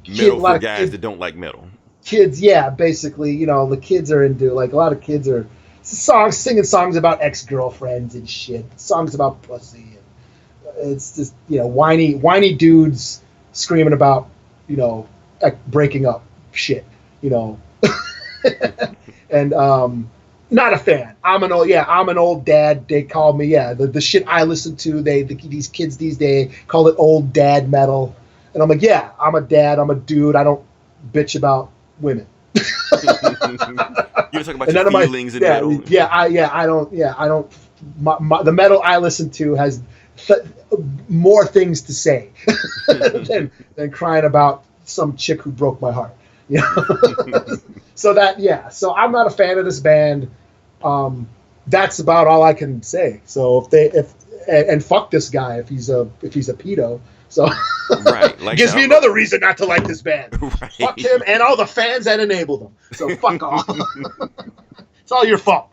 metal for guys that don't like metal. Kids, yeah, basically, the kids are into, like, a lot of kids are singing songs about ex-girlfriends and shit, songs about pussy, and it's just whiny dudes screaming about breaking up shit, and not a fan. I'm an old dad. They call me the shit I listen to. These kids these days call it old dad metal, and I'm like, yeah, I'm a dad. I'm a dude. I don't bitch about women. You don't talk about your feelings in metal. I don't. The metal I listen to has more things to say than crying about some chick who broke my heart. So I'm not a fan of this band. That's about all I can say. So if fuck this guy if he's a pedo. So right, like gives me another reason not to like this band. Right. Fuck him and all the fans that enabled him. So fuck off. It's all your fault.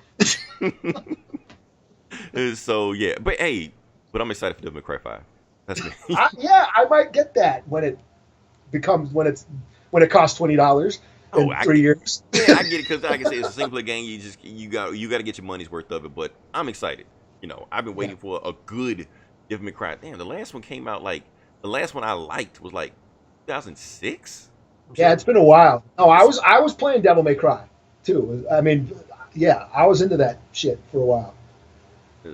So yeah, but I'm excited for Devil May Cry 5. That's me. I might get that when it costs $20 in 3 years. Yeah, I get it because like I say, it's a single player game. You got to get your money's worth of it. But I'm excited. I've been waiting for a good Devil May Cry. Damn, the last one came out the last one I liked was 2006. Yeah, it's been a while. Oh, I was playing Devil May Cry too. I mean, yeah, I was into that shit for a while.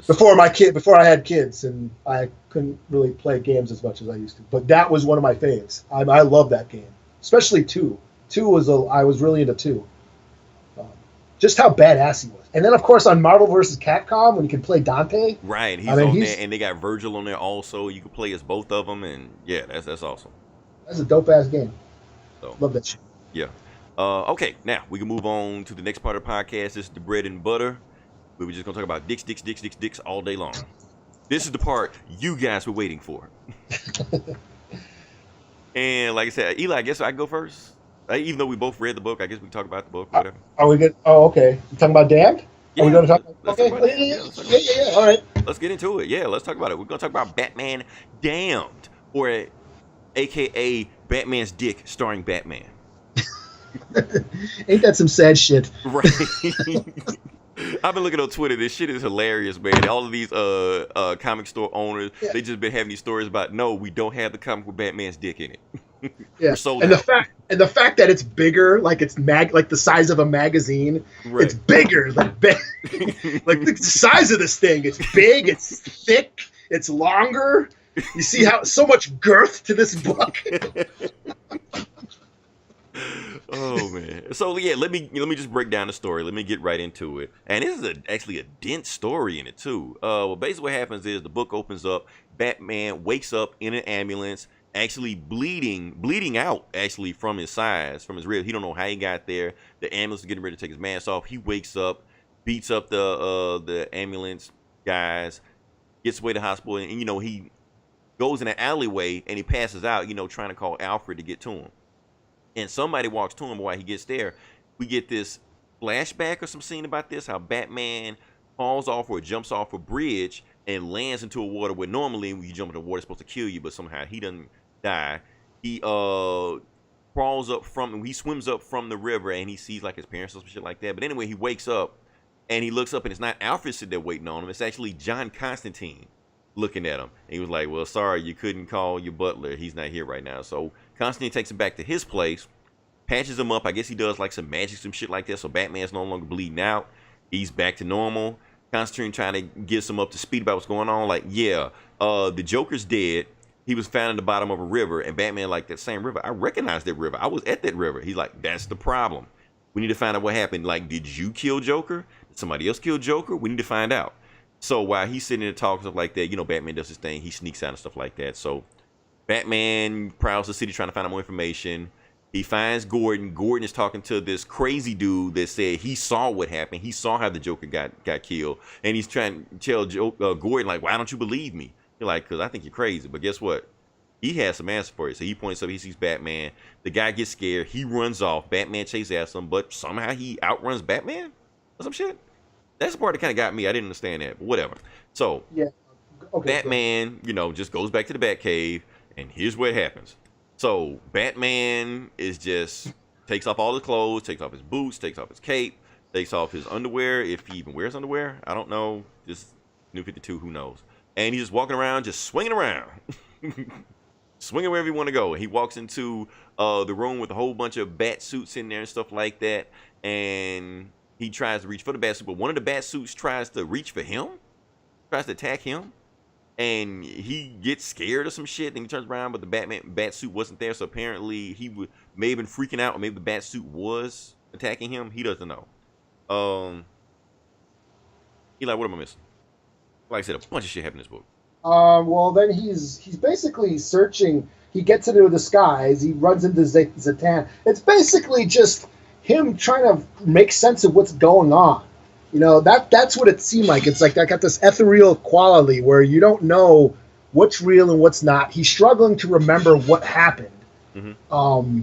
Before I had kids, and I couldn't really play games as much as I used to. But that was one of my faves. I love that game, especially 2. 2 I was really into 2. Just how badass he was. And then, of course, on Marvel vs. Capcom, when you can play Dante. Right, he's on there, and they got Virgil on there also. You can play as both of them, and yeah, that's awesome. That's a dope-ass game. So, love that shit. Yeah. Okay, now we can move on to the next part of the podcast. This is the bread and butter. We were just going to talk about dicks all day long. This is the part you guys were waiting for. And like I said, Eli, I guess I go first. Even though we both read the book, I guess we can talk about the book, whatever. Are we good? Oh, okay. You talking about Damned? Yeah. Are we going to talk about Yeah. All right. Let's get into it. Yeah, let's talk about it. We're going to talk about Batman Damned, or a.k.a. Batman's Dick starring Batman. Ain't that some sad shit? Right. I've been looking on Twitter. This shit is hilarious, man. All of these comic store owners, they just been having these stories about, no, we don't have the comic with Batman's dick in it. Yeah, and the fact that it's bigger, like it's like the size of a magazine. Right. It's bigger, like the size of this thing. It's big. It's thick. It's longer. You see how so much girth to this book. Oh man! So yeah, let me just break down the story. Let me get right into it. And this is actually a dense story in it too. Well, basically what happens is the book opens up. Batman wakes up in an ambulance, actually bleeding out actually from his sides, from his ribs. He don't know how he got there. The ambulance is getting ready to take his mask off. He wakes up, beats up the ambulance guys, gets away to the hospital, and he goes in an alleyway and he passes out. Trying to call Alfred to get to him. And somebody walks to him while he gets there. We get this flashback or some scene about this, how Batman falls off or jumps off a bridge and lands into a water where normally when you jump into water it's supposed to kill you, but somehow he doesn't die. He crawls up he swims up from the river and he sees like his parents or some shit like that. But anyway, he wakes up and he looks up and it's not Alfred sitting there waiting on him. It's actually John Constantine looking at him. And he was like, well, sorry, you couldn't call your butler. He's not here right now. So Constantine takes him back to his place, patches him up. I guess he does like some magic, some shit like that. So Batman's no longer bleeding out. He's back to normal. Constantine trying to get some up to speed about what's going on. Like, yeah, the Joker's dead. He was found in the bottom of a river. And Batman, like, that same river, I recognize that river. I was at that river. He's like, that's the problem. We need to find out what happened. Like, did you kill Joker? Did somebody else kill Joker? We need to find out. So while he's sitting there talking stuff like that, Batman does his thing. He sneaks out and stuff like that. So Batman prowls the city trying to find out more information. He finds Gordon. Gordon is talking to this crazy dude that said he saw what happened. He saw how the Joker got killed. And he's trying to tell Gordon, like, why don't you believe me? You're like, because I think you're crazy. But guess what? He has some answer for you. So he points up. He sees Batman. The guy gets scared. He runs off. Batman chases after him. But somehow he outruns Batman or some shit. That's the part that kind of got me. I didn't understand that. But whatever. So yeah. Okay, Batman, just goes back to the Batcave. And here's what happens. So Batman takes off all his clothes, takes off his boots, takes off his cape, takes off his underwear, if he even wears underwear. I don't know. Just New 52, who knows? and he's just walking around, just swinging around, swinging wherever you want to go. He walks into the room with a whole bunch of bat suits in there and stuff like that, and he tries to reach for the bat suit, but one of the bat suits tries to reach for him, tries to attack him, and he gets scared or some shit, and he turns around, but the bat suit wasn't there, so apparently he may have been freaking out, or maybe the bat suit was attacking him. He doesn't know. Eli, what am I missing? Like I said, a bunch of shit happened in this book. Well, then he's basically searching. He gets into a disguise. He runs into Zatan. It's basically just him trying to make sense of what's going on. You know, that's what it seemed like. It's like I got this ethereal quality where you don't know what's real and what's not. He's struggling to remember what happened. Mm-hmm.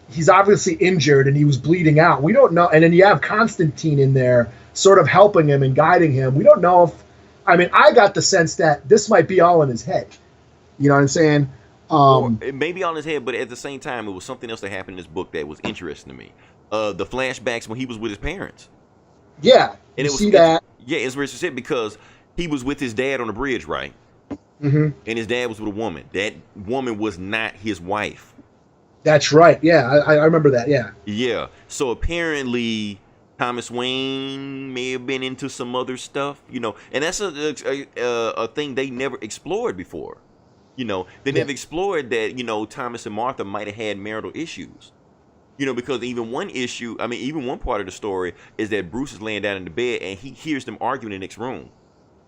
He's obviously injured and he was bleeding out. We don't know. And then you have Constantine in there sort of helping him and guiding him. We don't know if, I mean, I got the sense that this might be all in his head. You know what I'm saying? It may be on his head, but at the same time, it was something else that happened in this book that was interesting to me. The flashbacks when he was with his parents. Yeah, and you see that. Yeah, it's what you said, because he was with his dad on the bridge, right? Mm-hmm. And his dad was with a woman. That woman was not his wife. That's right. Yeah, I remember that. Yeah. Yeah. So apparently, Thomas Wayne may have been into some other stuff, you know, and that's a thing they never explored before. You know, they never explored that, you know, Thomas and Martha might have had marital issues. You know, because even one part of the story is that Bruce is laying down in the bed and he hears them arguing in the next room.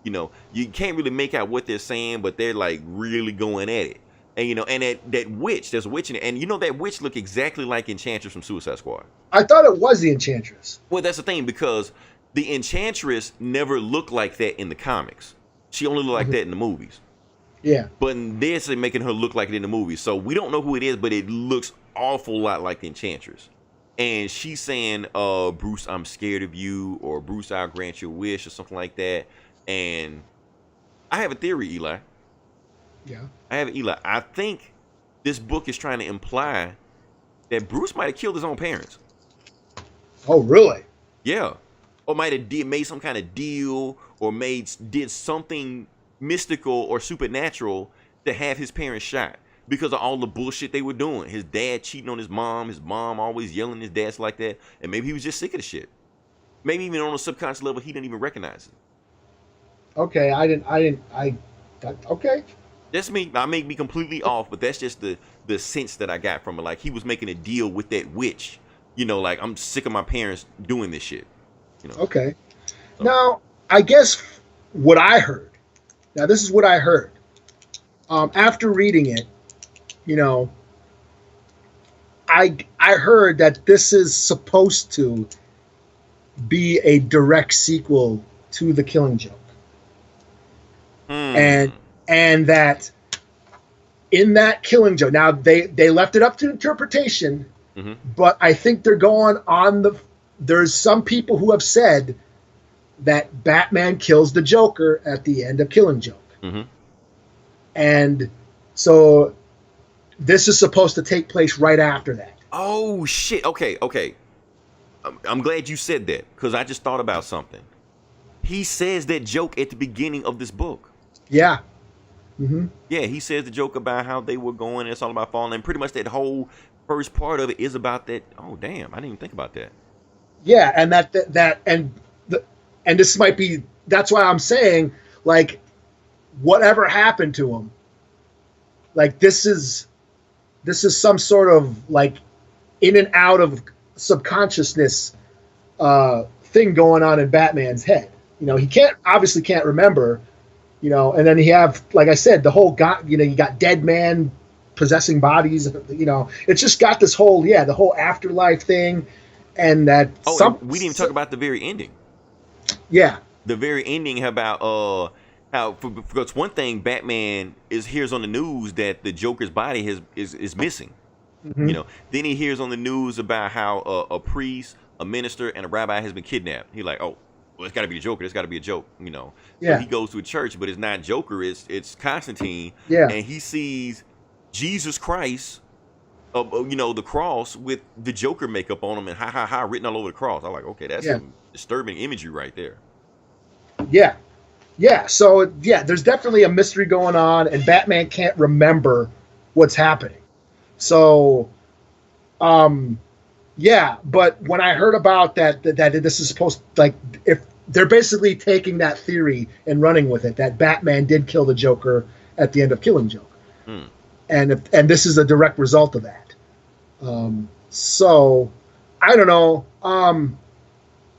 You know, you can't really make out what they're saying, but they're like really going at it. And, you know, and that witch, there's a witch in it. And, you know, that witch looked exactly like Enchantress from Suicide Squad. I thought it was the Enchantress. Well, that's the thing, because the Enchantress never looked like that in the comics. She only looked like that in the movies. Yeah. But in this, they're making her look like it in the movies. So we don't know who it is, but it looks awful lot like the Enchantress. And she's saying, Bruce, I'm scared of you, or Bruce, I'll grant your wish, or something like that. And I have a theory, Eli. Yeah. I think this book is trying to imply that Bruce might have killed his own parents. Oh, really? Yeah. Or might have made some kind of deal, or did something mystical or supernatural to have his parents shot because of all the bullshit they were doing. His dad cheating on his mom always yelling at his dad like that, and maybe he was just sick of the shit. Maybe even on a subconscious level, he didn't even recognize it. Okay, okay. That's me. I may be completely off, but that's just the sense that I got from it. Like, he was making a deal with that witch. You know, like, I'm sick of my parents doing this shit. You know. Okay. So. Now, I guess what I heard. Now, this is what I heard. After reading it, you know, I heard that this is supposed to be a direct sequel to The Killing Joke. And that in that Killing Joke, now they left it up to interpretation, but I think they're going on there's some people who have said that Batman kills the Joker at the end of Killing Joke. And so this is supposed to take place right after that. Oh, shit. Okay. I'm glad you said that, because I just thought about something. He says that joke at the beginning of this book. Yeah. Yeah, he says the joke about how they were going, and it's all about falling, and pretty much that whole first part of it is about that. Oh, damn, I didn't even think about that. Yeah, and and this might be, that's why I'm saying, like, whatever happened to him, like, this is some sort of, like, in and out of subconsciousness thing going on in Batman's head. You know, he obviously can't remember, you know, and then you have, like I said, the whole you got dead man possessing bodies, you know, it's just got this whole, the whole afterlife thing, and that. And we didn't even talk about the very ending. Yeah. The very ending about how, because one thing, Batman hears on the news that the Joker's body is missing. You know, then he hears on the news about how a priest, a minister, and a rabbi has been kidnapped. He's like, oh, well, it's got to be a Joker. It's got to be a joke, you know. Yeah. So he goes to a church, but it's not Joker. It's Constantine. Yeah. And he sees Jesus Christ, you know, the cross with the Joker makeup on him and ha ha ha written all over the cross. I'm like, okay, that's some disturbing imagery right there. Yeah. Yeah, so yeah, there's definitely a mystery going on, and Batman can't remember what's happening. So, um, yeah, but when I heard about that this is supposed like if they're basically taking that theory and running with it, that Batman did kill the Joker at the end of Killing Joke, Hmm. and this is a direct result of that. So I don't know.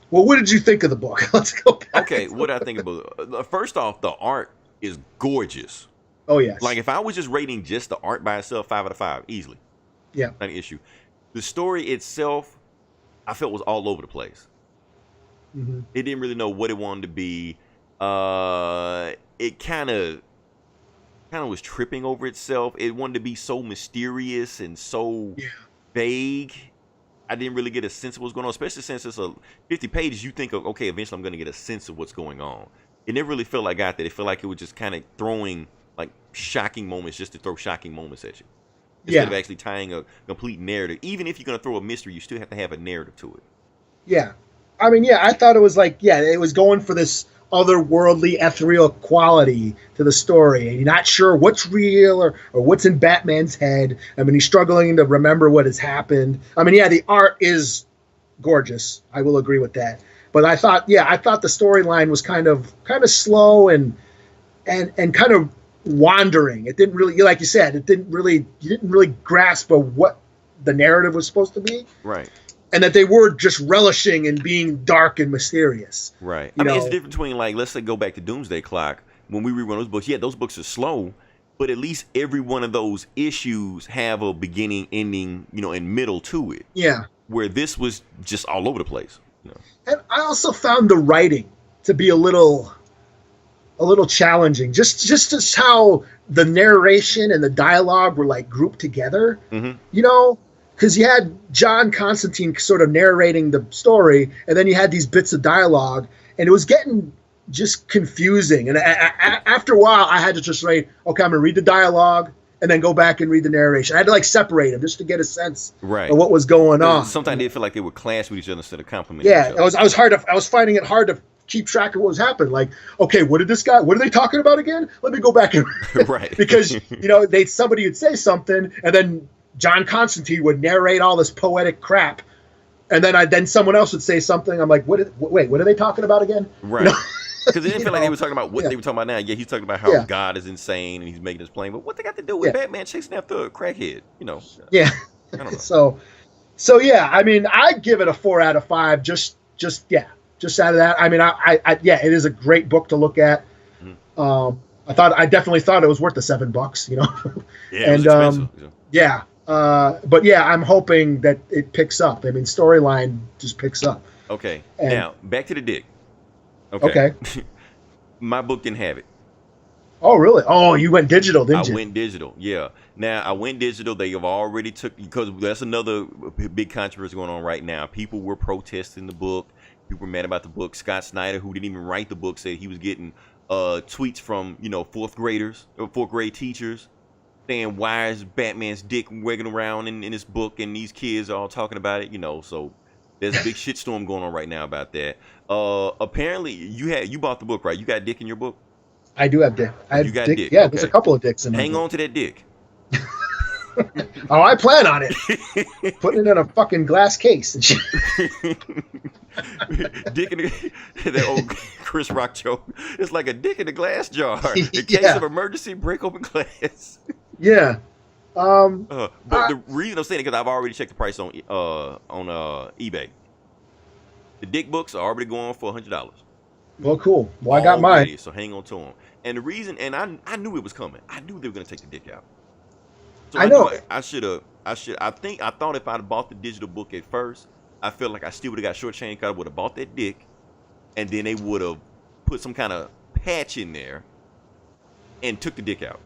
Well, what did you think of the book? Let's go back. Okay, what I think about first off, the art is gorgeous. Oh yes. Like if I was just rating just the art by itself, 5 out of 5, easily, Yeah. not an issue. The story itself, I felt was all over the place. Mm-hmm. It didn't really know what it wanted to be. It kind of was tripping over itself. It wanted to be so mysterious and so vague. I didn't really get a sense of what's going on, especially since it's a 50 pages. You think of, okay, eventually I'm going to get a sense of what's going on. It never really felt like I got that. It felt like it was just kind of throwing like shocking moments just to throw shocking moments at you, instead of actually tying a complete narrative. Even if you're going to throw a mystery, you still have to have a narrative to it. Yeah. I mean, yeah, I thought it was like, yeah, it was going for this otherworldly, ethereal quality to the story. And you're not sure what's real or what's in Batman's head. I mean, he's struggling to remember what has happened. I mean, yeah, the art is gorgeous. I will agree with that. But I thought the storyline was kind of slow and kind of wandering. It didn't really, like you said, you didn't really grasp what the narrative was supposed to be. Right. And that they were just relishing in being dark and mysterious. Right. I mean, it's different between, like, let's say go back to Doomsday Clock. When we read one of those books, yeah, those books are slow, but at least every one of those issues have a beginning, ending, and middle to it. Yeah. Where this was just all over the place. And I also found the writing to be a little challenging. Just how the narration and the dialogue were like grouped together. Mm-hmm. Because you had John Constantine sort of narrating the story, and then you had these bits of dialogue, and it was getting just confusing. And after a while, I had to just say, okay, I'm going to read the dialogue, and then go back and read the narration. I had to, like, separate them just to get a sense of what was going on. Sometimes they feel like they would clash with each other instead of complementing each other. Yeah, I was finding it hard to keep track of what was happening. Like, okay, what are they talking about again? Let me go back and right. Because, somebody would say something, and then John Constantine would narrate all this poetic crap, and then someone else would say something. I'm like, what are they talking about again? Right. Because it didn't feel like they were talking about what they were talking about now. Yeah, he's talking about how God is insane and he's making this plain. But what they got to do with Batman chasing after a crackhead? Yeah. I don't know. So yeah, I mean, I'd give it a 4 out of 5. Just out of that. I mean, I it is a great book to look at. Mm-hmm. I definitely thought it was worth the $7. Yeah, it was expensive. Yeah. But yeah, I'm hoping that it picks up. I mean, storyline just picks up. Okay. Now, back to the dick. Okay. My book didn't have it. Oh, really? Oh, you went digital, didn't you? I went digital, yeah. Now, I went digital. They have already because that's another big controversy going on right now. People were protesting the book. People were mad about the book. Scott Snyder, who didn't even write the book, said he was getting tweets from, fourth grade teachers saying, why is Batman's dick wiggling around in this book, and these kids are all talking about it, so there's a big shitstorm going on right now about that. Apparently you bought the book, right? You got dick in your book? I do have dick. You got dick. Yeah, okay. There's a couple of dicks in there. Hang on to that dick. Oh, I plan on it. Putting it in a fucking glass case and shit. Dick in that old Chris Rock joke. It's like a dick in a glass jar. In case of emergency, break open glass. Yeah. But the reason I'm saying it because I've already checked the price on eBay. The dick books are already going for $100. Well, cool. Well, I got mine. So hang on to them. And the reason, and I knew it was coming. I knew they were gonna take the dick out. So I know. I thought if I'd bought the digital book at first, I felt like I still would have got shortchanged. I would have bought that dick, and then they would have put some kind of patch in there and took the dick out.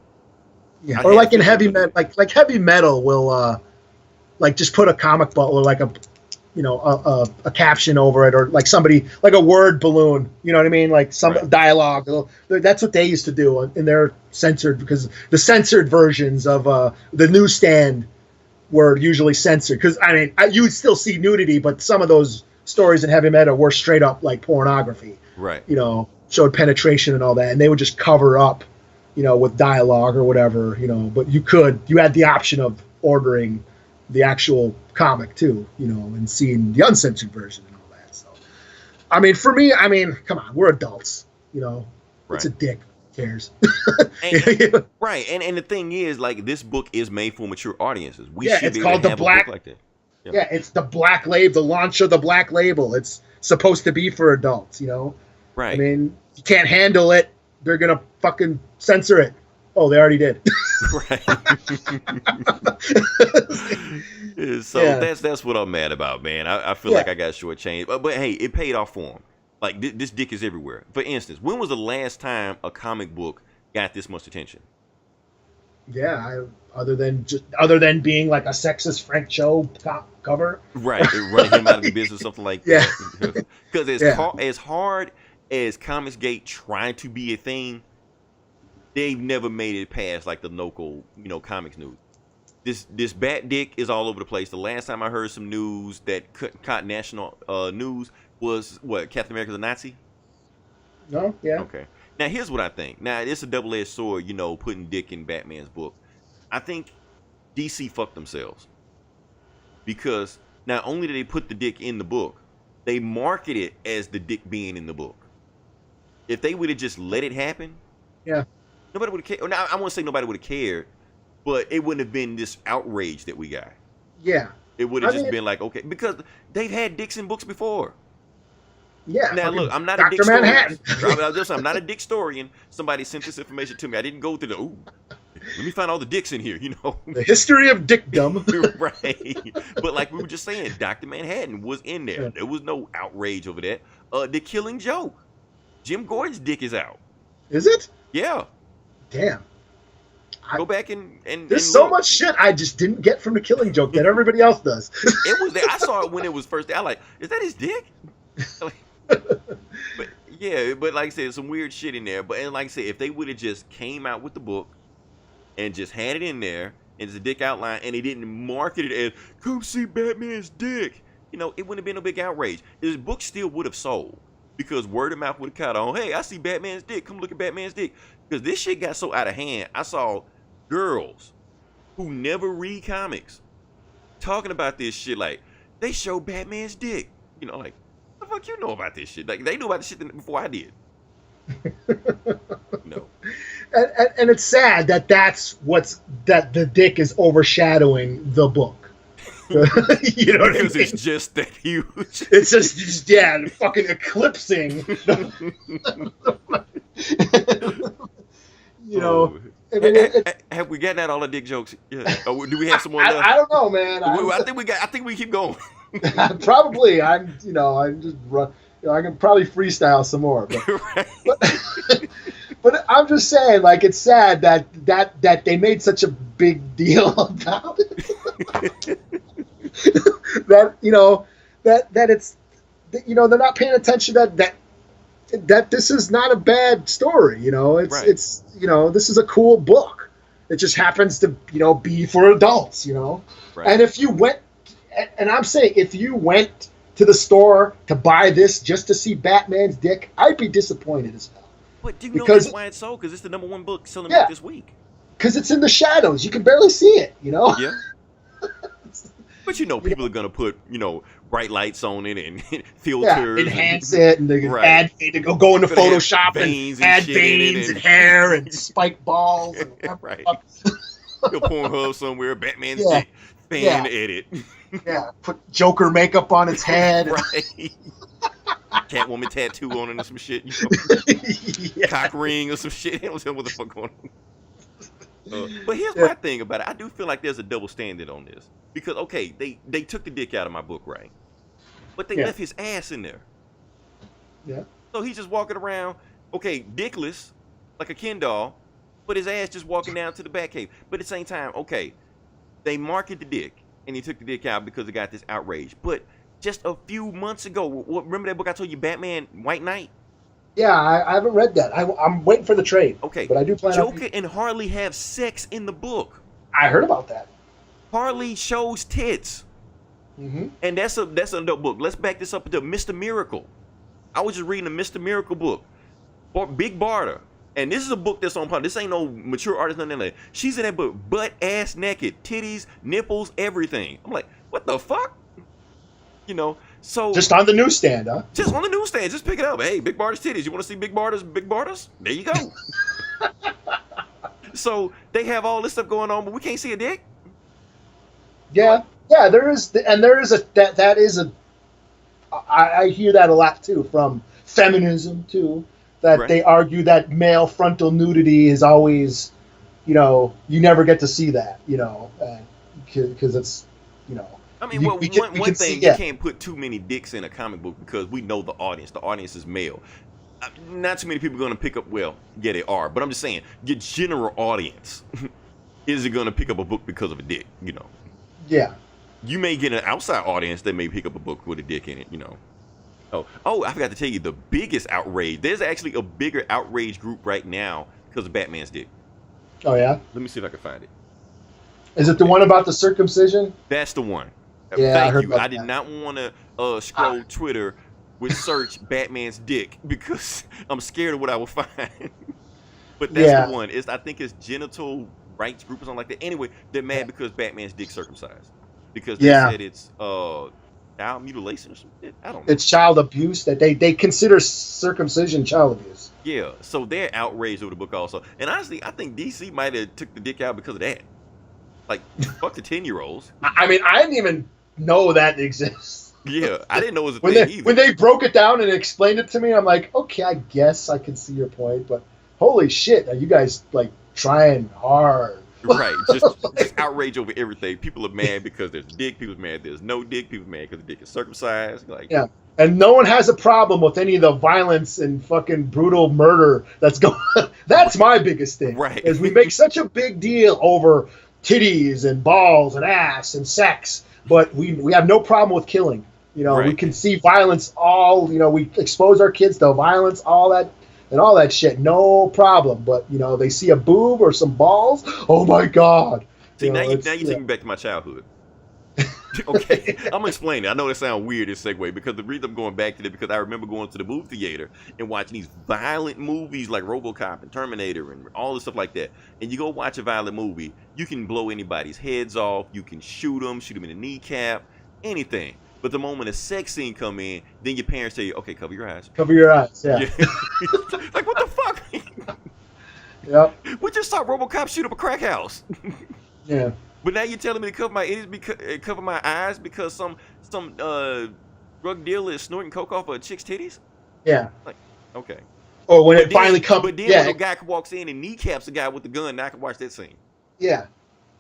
Yeah, or like in heavy metal, like heavy metal will like just put a comic book or like a caption over it, or like somebody like a word balloon. You know what I mean? Like some dialogue. That's what they used to do in their censored, because the censored versions of the newsstand were usually censored. Because I mean, you would still see nudity, but some of those stories in heavy metal were straight up like pornography. Right. showed penetration and all that, and they would just cover up, with dialogue or whatever, But you had the option of ordering the actual comic too, and seeing the uncensored version and all that. So, for me, come on, we're adults, It's a dick. Who cares? Right, and the thing is, like, this book is made for mature audiences. It's called the Black. Like that. Yeah, it's the Black Label, the launch of the Black Label. It's supposed to be for adults, Right. You can't handle it. They're gonna fucking censor it. Oh, they already did. Right. So that's what I'm mad about, man. I feel like I got shortchanged, but hey, it paid off for him. Like, this dick is everywhere. For instance, when was the last time a comic book got this much attention? Yeah, other than being like a sexist Frank Cho cover, right? Running him out of the business, something like that. Because as hard as Comicsgate tried to be a thing, they've never made it past like the local, comics news. This bat dick is all over the place. The last time I heard some news that caught national news was what, Captain America's a Nazi? No, yeah. Okay. Now here's what I think. Now it's a double-edged sword, putting dick in Batman's book. I think DC fucked themselves because not only did they put the dick in the book, they market it as the dick being in the book. If they would have just let it happen, nobody would have cared. Now I won't say nobody would have cared, but it wouldn't have been this outrage that we got. Yeah. It would have just been like, okay, because they've had dicks in books before. Yeah. Now look, I'm not Dr. a dick Manhattan. historian. I'm not a dick historian. Somebody sent this information to me. I didn't go through let me find all the dicks in here, The history of dickdom. Right. But like we were just saying, Dr. Manhattan was in there. There was no outrage over that. The Killing Joke. Jim Gordon's dick is out. Is it? Yeah. Damn. Go back and there's so much shit I just didn't get from The Killing Joke that everybody else does. It was there. I saw it when it was first there. I like, is that his dick? But like I said, some weird shit in there. But like I said, if they would have just came out with the book and just had it in there and it's a dick outline and they didn't market it as come see Batman's dick, it wouldn't have been a big outrage. This book still would have sold because word of mouth would have caught on. Hey, I see Batman's dick. Come look at Batman's dick. Because this shit got so out of hand. I saw girls who never read comics talking about this shit like they show Batman's dick. Like, the fuck you know about this shit? Like, they knew about this shit before I did. No. And it's sad that that the dick is overshadowing the book. You know what I mean? Because it's just that huge. It's just fucking eclipsing. Have we gotten out all the dick jokes? Yeah. Or do we have some more left? I don't know, man. I think we keep going. Probably. I can probably freestyle some more. But I'm just saying, like, it's sad that they made such a big deal about it. that it's they're not paying attention that this is not a bad story. It's this is a cool book. It just happens to be for adults. Right. And if you went, and I'm saying if you went to the store to buy this just to see Batman's dick, I'd be disappointed as hell. But do you know that's why it's sold? Because it's the #1 book selling book this week. Because it's in the shadows. You can barely see it. Yeah. But people are gonna put bright lights on it and filters, enhance it, and they can add. They go into Photoshop and add veins and hair and spike balls. And right. You'll Pornhub somewhere. Batman's dick fan edit. Yeah. Put Joker makeup on its head. Right. Catwoman tattoo on it or some shit. Cock ring or some shit. I don't know what the fuck going on. But here's my thing about it. I do feel like there's a double standard on this. Because, okay, they took the dick out of my book, right? But they left his ass in there. Yeah. So he's just walking around, okay, dickless, like a Ken doll, but his ass just walking down to the Batcave. But at the same time, okay, they market the dick, and he took the dick out because it got this outrage. But just a few months ago, remember that book I told you, Batman White Knight? Yeah, I haven't read that. I'm waiting for the trade. Okay. But I do plan Joker and Harley have sex in the book. I heard about that. Harley shows tits. Mm-hmm. And that's a dope book. Let's back this up to Mr. Miracle. I was just reading the Mr. Miracle book. or Big Barter. And this is a book that's on par. This ain't no mature artist, nothing like that. She's in that book, butt, ass naked, titties, nipples, everything. I'm like, what the fuck? You know, so Just on the newsstand, huh? just on the newsstand, just pick it up. Hey, Big Barter's titties. You want to see Big Barter's? Big Barter's? There you go. So they have all this stuff going on, but we can't see a dick. Yeah, yeah. There is, and there is a that is a. I hear that a lot too from feminism too. That Right. they argue that male frontal nudity is always, you never get to see that, because it's, I mean, You- well, we can- one we can thing, see- yeah. you can't put too many dicks in a comic book because we know the audience. The audience is male. Not too many people are going to pick up, well, yeah, they are. But I'm just saying, your general audience isn't going to pick up a book because of a dick, yeah. You may get an outside audience that may pick up a book with a dick in it, Oh, I forgot to tell you the biggest outrage. There's actually a bigger outrage group right now because of Batman's dick. Oh yeah. Let me see if I can find it. Is it the one about the circumcision? That's the one. Yeah, I Thank heard you. about I did that. not want to scroll Twitter with search Batman's dick because I'm scared of what I will find. But that's Yeah. the one. I think it's genital rights group or something like that. Anyway, they're mad because Batman's dick circumcised because they Yeah. said it's child mutilation or something. I don't know. It's child abuse that they consider circumcision child abuse. Yeah, so they're outraged over the book also. And honestly, I think DC might have took the dick out because of that. Like, fuck the 10-year-olds. I mean, I didn't even know that exists. Yeah, I didn't know it was a When thing they either. when they broke it down and explained it to me, I'm like, okay, I guess I can see your point, but holy shit, are you guys like trying hard? Right, just outrage over everything. People are mad because there's a dick. People are mad there's no dick. People are mad because the dick is circumcised. Like, Yeah. And no one has a problem with any of the violence and fucking brutal murder that's going. That's my biggest thing. Right. Is we make such a big deal over titties and balls and ass and sex, but we have no problem with killing. We Right. can see violence all. We expose our kids to violence, all that shit, no problem. But they see a boob or some balls, oh my god. see, now you it's- take me back to my childhood. Okay, I'm gonna explain it. I know that sounds weird, this segue, because the reason I'm going back to it because I remember going to the movie theater and watching these violent movies like RoboCop and Terminator and all this stuff like that. And you go watch a violent movie, you can blow anybody's heads off, you can shoot them in the kneecap, anything. But the moment a sex scene come in, then your parents tell you, "Okay, cover your eyes." Cover your eyes. Yeah. Like, what the fuck? Yep. We just saw RoboCop shoot up a crack house. Yeah. But now you're telling me to cover my ears, cover my eyes because some drug dealer is snorting coke off a chick's titties? Yeah. Okay. Or when it Then- finally comes. But then Yeah. when a guy walks in and kneecaps a guy with the gun, now I can watch that scene. Yeah.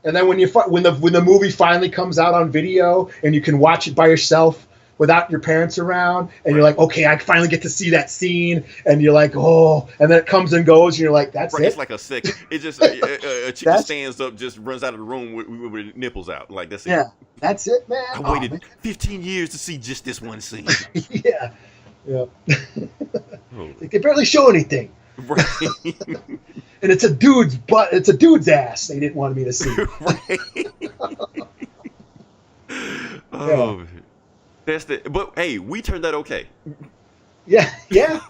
And then when the movie finally comes out on video and you can watch it by yourself without your parents around, and you're like, okay, I finally get to see that scene, and you're like, oh, and then it comes and goes, and you're like, that's Right, it. it's like a second. It's just a chick That's- just stands up, just runs out of the room with her nipples out. Like, that's it. Yeah, that's it, man. I Oh, waited man. 15 years to see just this one scene. Yeah. Yeah. Oh, They can barely show anything, right. and it's a dude's butt. It's a dude's ass. They didn't want me to see. Right. Oh, that's the. But hey, we turned out okay. Yeah. Yeah.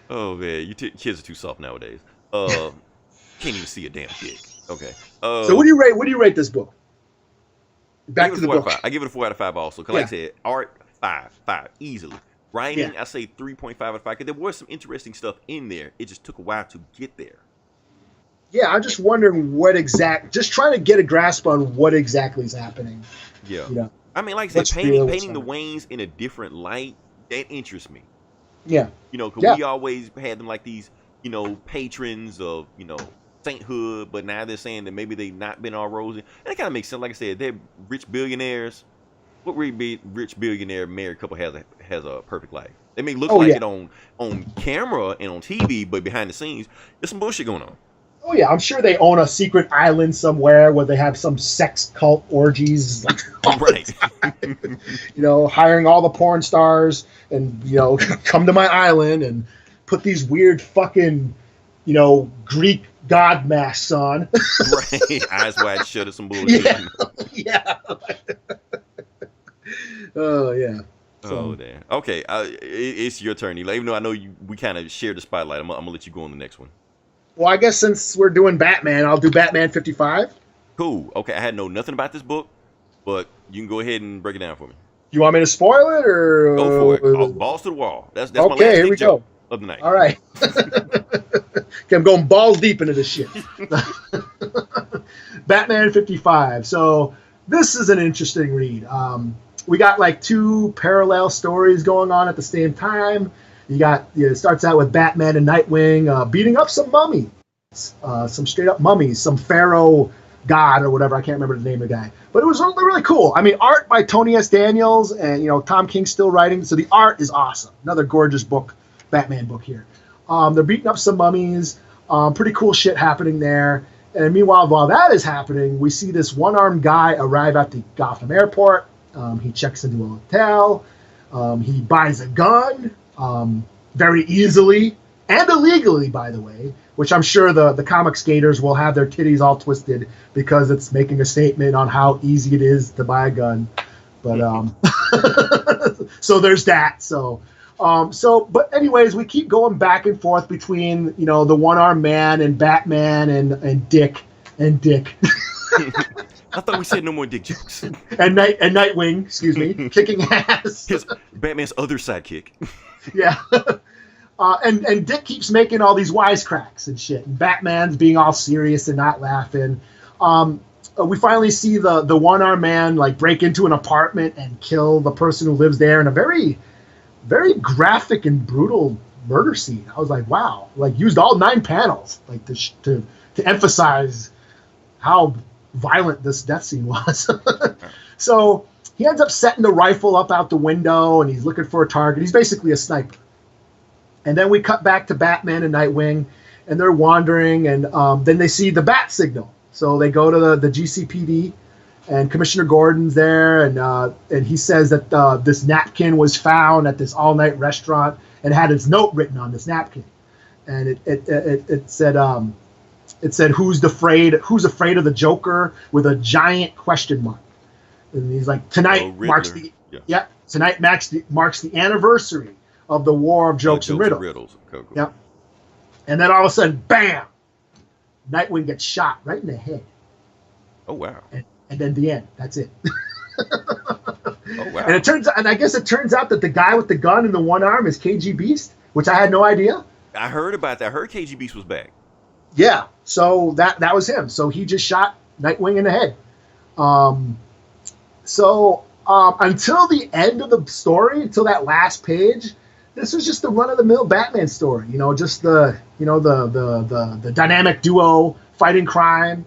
Oh man, kids are too soft nowadays. Can't even see a damn dick. Okay. So what do you rate this book? Back to the book. I give it a 4 out of 5 also. Cause like I Yeah. said, art 5 easily. Writing, Yeah. I say 3.5 out of 5 because there was some interesting stuff in there. It just took a while to get there. Yeah, I'm just wondering just trying to get a grasp on what exactly is happening. Yeah. I mean, like I said, What's real, what's painting the not. Waynes in a different light, that interests me. Yeah. Because Yeah. we always had them like these, patrons of, sainthood, but now they're saying that maybe they've not been all rosy. And it kind of makes sense. Like I said, they're rich billionaires. What really rich billionaire married couple has a perfect life? They may look like yeah. it on camera and on TV, but behind the scenes, there's some bullshit going on. Oh yeah, I'm sure they own a secret island somewhere where they have some sex cult orgies. Right. Hiring all the porn stars and come to my island and put these weird fucking Greek god masks on. Right. Eyes wide shut or some bullshit. Yeah. Yeah. Oh yeah. So, Oh damn. Okay, it's your turn, Eli. Even though I know we kind of shared the spotlight, I'm gonna let you go on the next one. well, I guess since we're doing Batman, I'll do Batman 55. Cool. Okay, I had know nothing about this book, but you can go ahead and break it down for me. You want me to spoil it or? Go for it. Balls to the wall. That's my Okay, last here we big joke go. of the night. All right. Okay, I'm going balls deep into this shit. Batman 55. So this is an interesting read. We got like two parallel stories going on at the same time. It starts out with Batman and Nightwing beating up some mummies, some straight up mummies, some pharaoh god or whatever. I can't remember the name of the guy, but it was really, really cool. I mean, art by Tony S. Daniels, and Tom King's still writing, so the art is awesome. Another gorgeous book, Batman book here. They're beating up some mummies. Pretty cool shit happening there. And meanwhile, while that is happening, we see this one-armed guy arrive at the Gotham airport. He checks into a hotel. He buys a gun very easily and illegally, by the way, which I'm sure the comic skaters will have their titties all twisted because it's making a statement on how easy it is to buy a gun. But so there's that. But anyways, we keep going back and forth between the one-armed man and Batman and Dick. I thought we said no more dick jokes. and Nightwing, excuse me, kicking ass. His Batman's other sidekick. Yeah. And Dick keeps making all these wisecracks and shit. And Batman's being all serious and not laughing. We finally see the one-armed man like break into an apartment and kill the person who lives there in a very, very graphic and brutal murder scene. I was like, wow, like used all 9 panels like to emphasize how violent this death scene was. So he ends up setting the rifle up out the window and he's looking for a target. He's basically a sniper. And then we cut back to Batman and Nightwing, and they're wandering, and then they see the bat signal. So they go to the GCPD, and Commissioner Gordon's there, and he says that this napkin was found at this all-night restaurant and had his note written on this napkin, and it said who's afraid of the Joker with a giant question mark, and he's like tonight marks the anniversary of the War of Jokes and Riddles. Cool. Yep. And then all of a sudden, bam! Nightwing gets shot right in the head. Oh wow! And then the end. That's it. Oh wow! And I guess it turns out that the guy with the gun in the one arm is KG Beast, which I had no idea. I heard about that. I heard KG Beast was back. Yeah. So that was him. So he just shot Nightwing in the head. Until the end of the story, until that last page, this was just the run-of-the-mill Batman story. Just the dynamic duo fighting crime.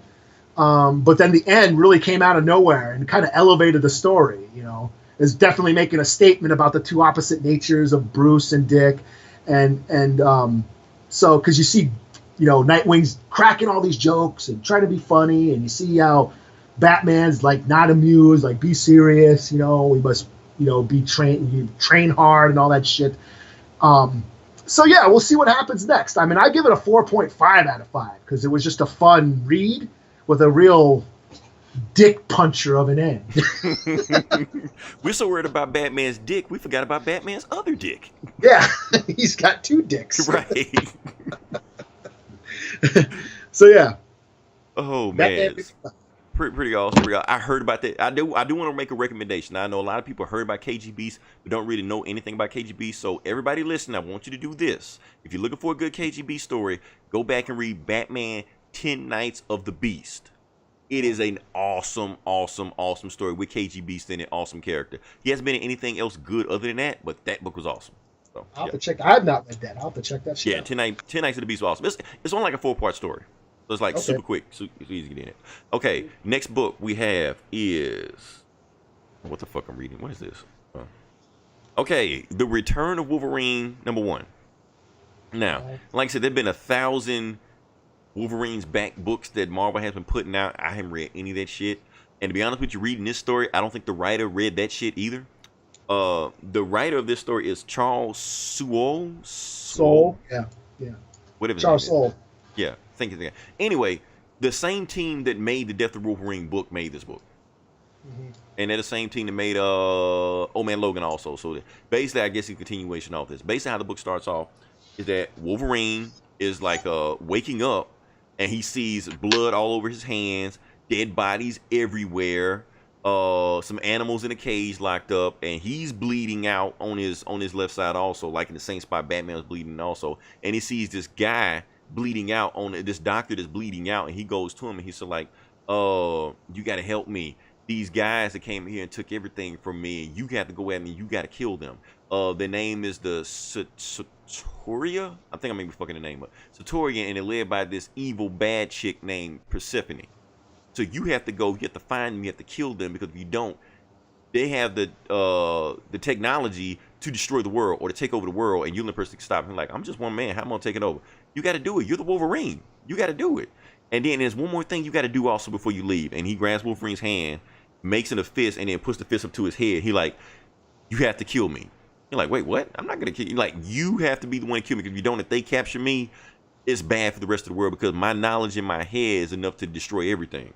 But then the end really came out of nowhere and kind of elevated the story. It's definitely making a statement about the two opposite natures of Bruce and Dick, so because you see, Nightwing's cracking all these jokes and trying to be funny, and you see how Batman's like not amused, like be serious. We must, be train hard and all that shit. So yeah, we'll see what happens next. I mean, I give it a 4.5 out of 5 because it was just a fun read with a real dick puncher of an end. We're so worried about Batman's dick, we forgot about Batman's other dick. Yeah, he's got 2 dicks. Right. So yeah. Oh man. Pretty awesome. I heard about that. I do want to make a recommendation. I know a lot of people heard about KG Beast, but don't really know anything about KG Beast. So everybody listening, I want you to do this. If you're looking for a good KG Beast story, go back and read Batman 10 Nights of the Beast. It is an awesome story with KG Beast in it. Awesome character. He hasn't been in anything else good other than that, but that book was awesome. So, I'll have to check. I have not read that. I'll have to check that shit out. 10 Nights of the Beast was awesome. It's only like a 4-part story. So it's like super quick, so it's easy to get in it. Okay, next book we have is what the fuck I'm reading. What is this? Okay, The Return of Wolverine #1. Now, like I said, there've been 1,000 Wolverine's back books that Marvel has been putting out. I haven't read any of that shit. And to be honest with you, reading this story, I don't think the writer read that shit either. The writer of this story is Charles Soule. Yeah. Whatever. Charles Soule. Yeah, think of that. Anyway, the same team that made the Death of Wolverine book made this book. And they're the same team that made Old Man Logan also. So basically, I guess it's a continuation of this. Basically, how the book starts off is that Wolverine is like waking up, and he sees blood all over his hands, dead bodies everywhere, some animals in a cage locked up, and he's bleeding out on his left side also, like in the same spot Batman was bleeding also. And he sees this guy bleeding out on this doctor that's bleeding out, and he goes to him and he's like, you got to help me. These guys that came here and took everything from me, you got to go at me. You got to kill them. The name is the Satoria. I think I may be fucking the name up. Satoria, and they're led by this evil bad chick named Persephone. So you have to go. You have to find them. You have to kill them, because if you don't, they have the technology to destroy the world or to take over the world, and you're the person to stop him. Like, I'm just one man. How am I gonna take it over? You got to do it. You're the Wolverine. You got to do it. And then there's one more thing you got to do also before you leave. And he grabs Wolverine's hand, makes it a fist, and then puts the fist up to his head. He like, you have to kill me. You're like, wait, what? I'm not gonna kill you. Like, you have to be the one to kill me, because if you don't, if they capture me, it's bad for the rest of the world, because my knowledge in my head is enough to destroy everything.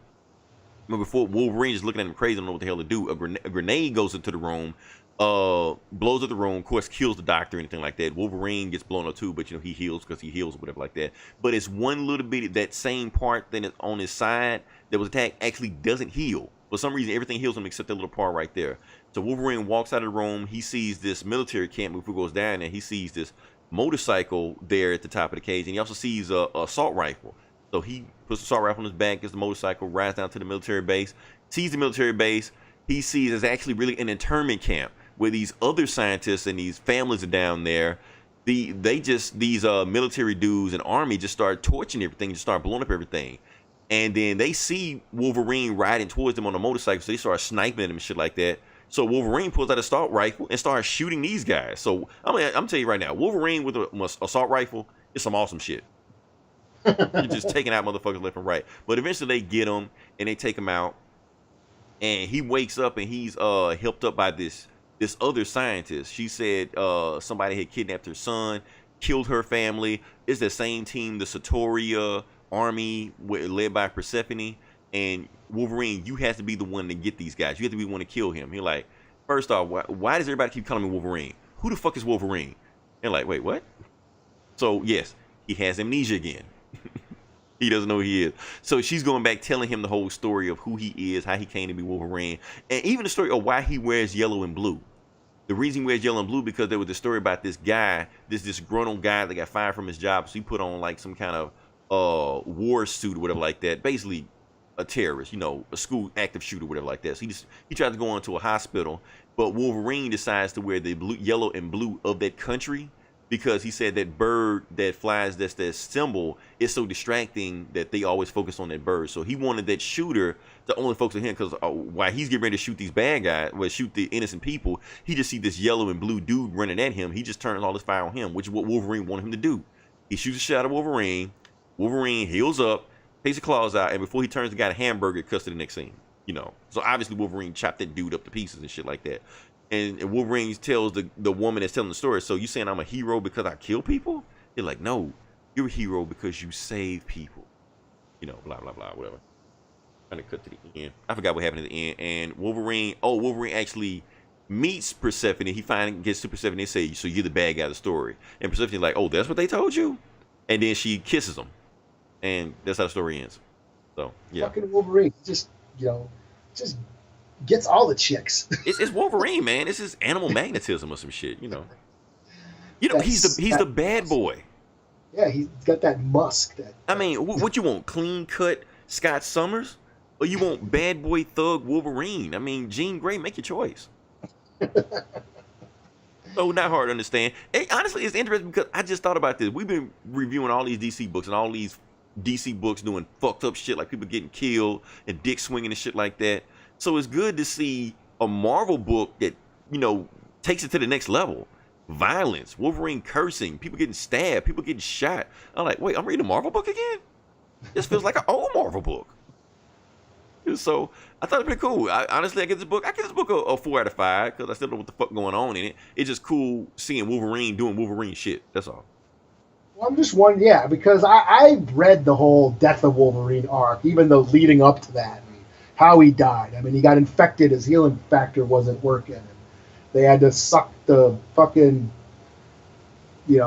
But before Wolverine is looking at him crazy, don't know what the hell to do. A grenade goes into the room, blows up the room, of course, kills the doctor, anything like that. Wolverine gets blown up too, but you know, he heals because he heals or whatever like that. But it's one little bit, that same part that is on his side that was attacked actually doesn't heal. For some reason, everything heals him except that little part right there. So Wolverine walks out of the room. He sees this military camp. Before he goes down there, he sees this motorcycle there at the top of the cage, and he also sees a assault rifle. So he puts the assault rifle on his back, gets the motorcycle, rides down to the military base, sees the military base. He sees it's actually really an internment camp where these other scientists and these families are down there. These military dudes and army just start torching everything, just start blowing up everything. And then they see Wolverine riding towards them on a motorcycle, so they start sniping at him and shit like that. So Wolverine pulls out a assault rifle and starts shooting these guys. So I'm telling you right now, Wolverine with an assault rifle is some awesome shit. You're just taking out motherfuckers left and right. But eventually they get him and they take him out. And he wakes up and he's helped up by this other scientist. She said somebody had kidnapped her son, killed her family. It's the same team, the Satoria army led by Persephone. And Wolverine, you have to be the one to get these guys. You have to be the one to kill him. You're like, first off, why does everybody keep calling me Wolverine? Who the fuck is Wolverine? And like, wait, what? So yes, he has amnesia again. He doesn't know who he is. So she's going back telling him the whole story of who he is, how he came to be Wolverine, and even the story of why he wears yellow and blue. The reason he wears yellow and blue because there was a story about this guy, this grown guy that got fired from his job. So he put on like some kind of war suit or whatever like that. Basically a terrorist, you know, a school active shooter, whatever like that. So he tried to go into a hospital, but Wolverine decides to wear the yellow and blue of that country, because he said that bird that flies, that's their symbol, is so distracting that they always focus on that bird. So he wanted that shooter to only focus on him, because while he's getting ready to shoot these bad guys, shoot the innocent people, he just see this yellow and blue dude running at him. He just turns all his fire on him, which is what Wolverine wanted him to do. He shoots a shot at Wolverine. Wolverine heals up, takes his claws out, and before he turns the guy to hamburger, it cuts to the next scene. You know, so obviously Wolverine chopped that dude up to pieces and shit like that. And Wolverine tells the woman that's telling the story, so you saying I'm a hero because I kill people? They're like, no, you're a hero because you save people. You know, blah, blah, blah, whatever. Trying to cut to the end. I forgot what happened at the end. And Wolverine actually meets Persephone. He finally gets to Persephone and say, so you're the bad guy of the story. And Persephone's like, oh, that's what they told you? And then she kisses him. And that's how the story ends. So, yeah. Fucking Wolverine. Just gets all the chicks. It's Wolverine, man. It's his animal magnetism or some shit, you know. He's the bad boy. Yeah, he's got that musk. I mean, what you want? Clean cut Scott Summers, or you want bad boy thug Wolverine? I mean, Jean Grey, make your choice. So not hard to understand. Hey, honestly, it's interesting because I just thought about this. We've been reviewing all these DC books and all these DC books doing fucked up shit, like people getting killed and dick swinging and shit like that. So it's good to see a Marvel book that, you know, takes it to the next level. Violence, Wolverine cursing, people getting stabbed, people getting shot. I'm like, wait, I'm reading a Marvel book again? This feels like an old Marvel book. So I thought it was pretty cool. Honestly, I give this book a 4 out of 5 because I still don't know what the fuck going on in it. It's just cool seeing Wolverine doing Wolverine shit. That's all. Well, I'm just one, because I read the whole Death of Wolverine arc, even though leading up to that. how he died. I mean, he got infected. His healing factor wasn't working. They had to suck the fucking, he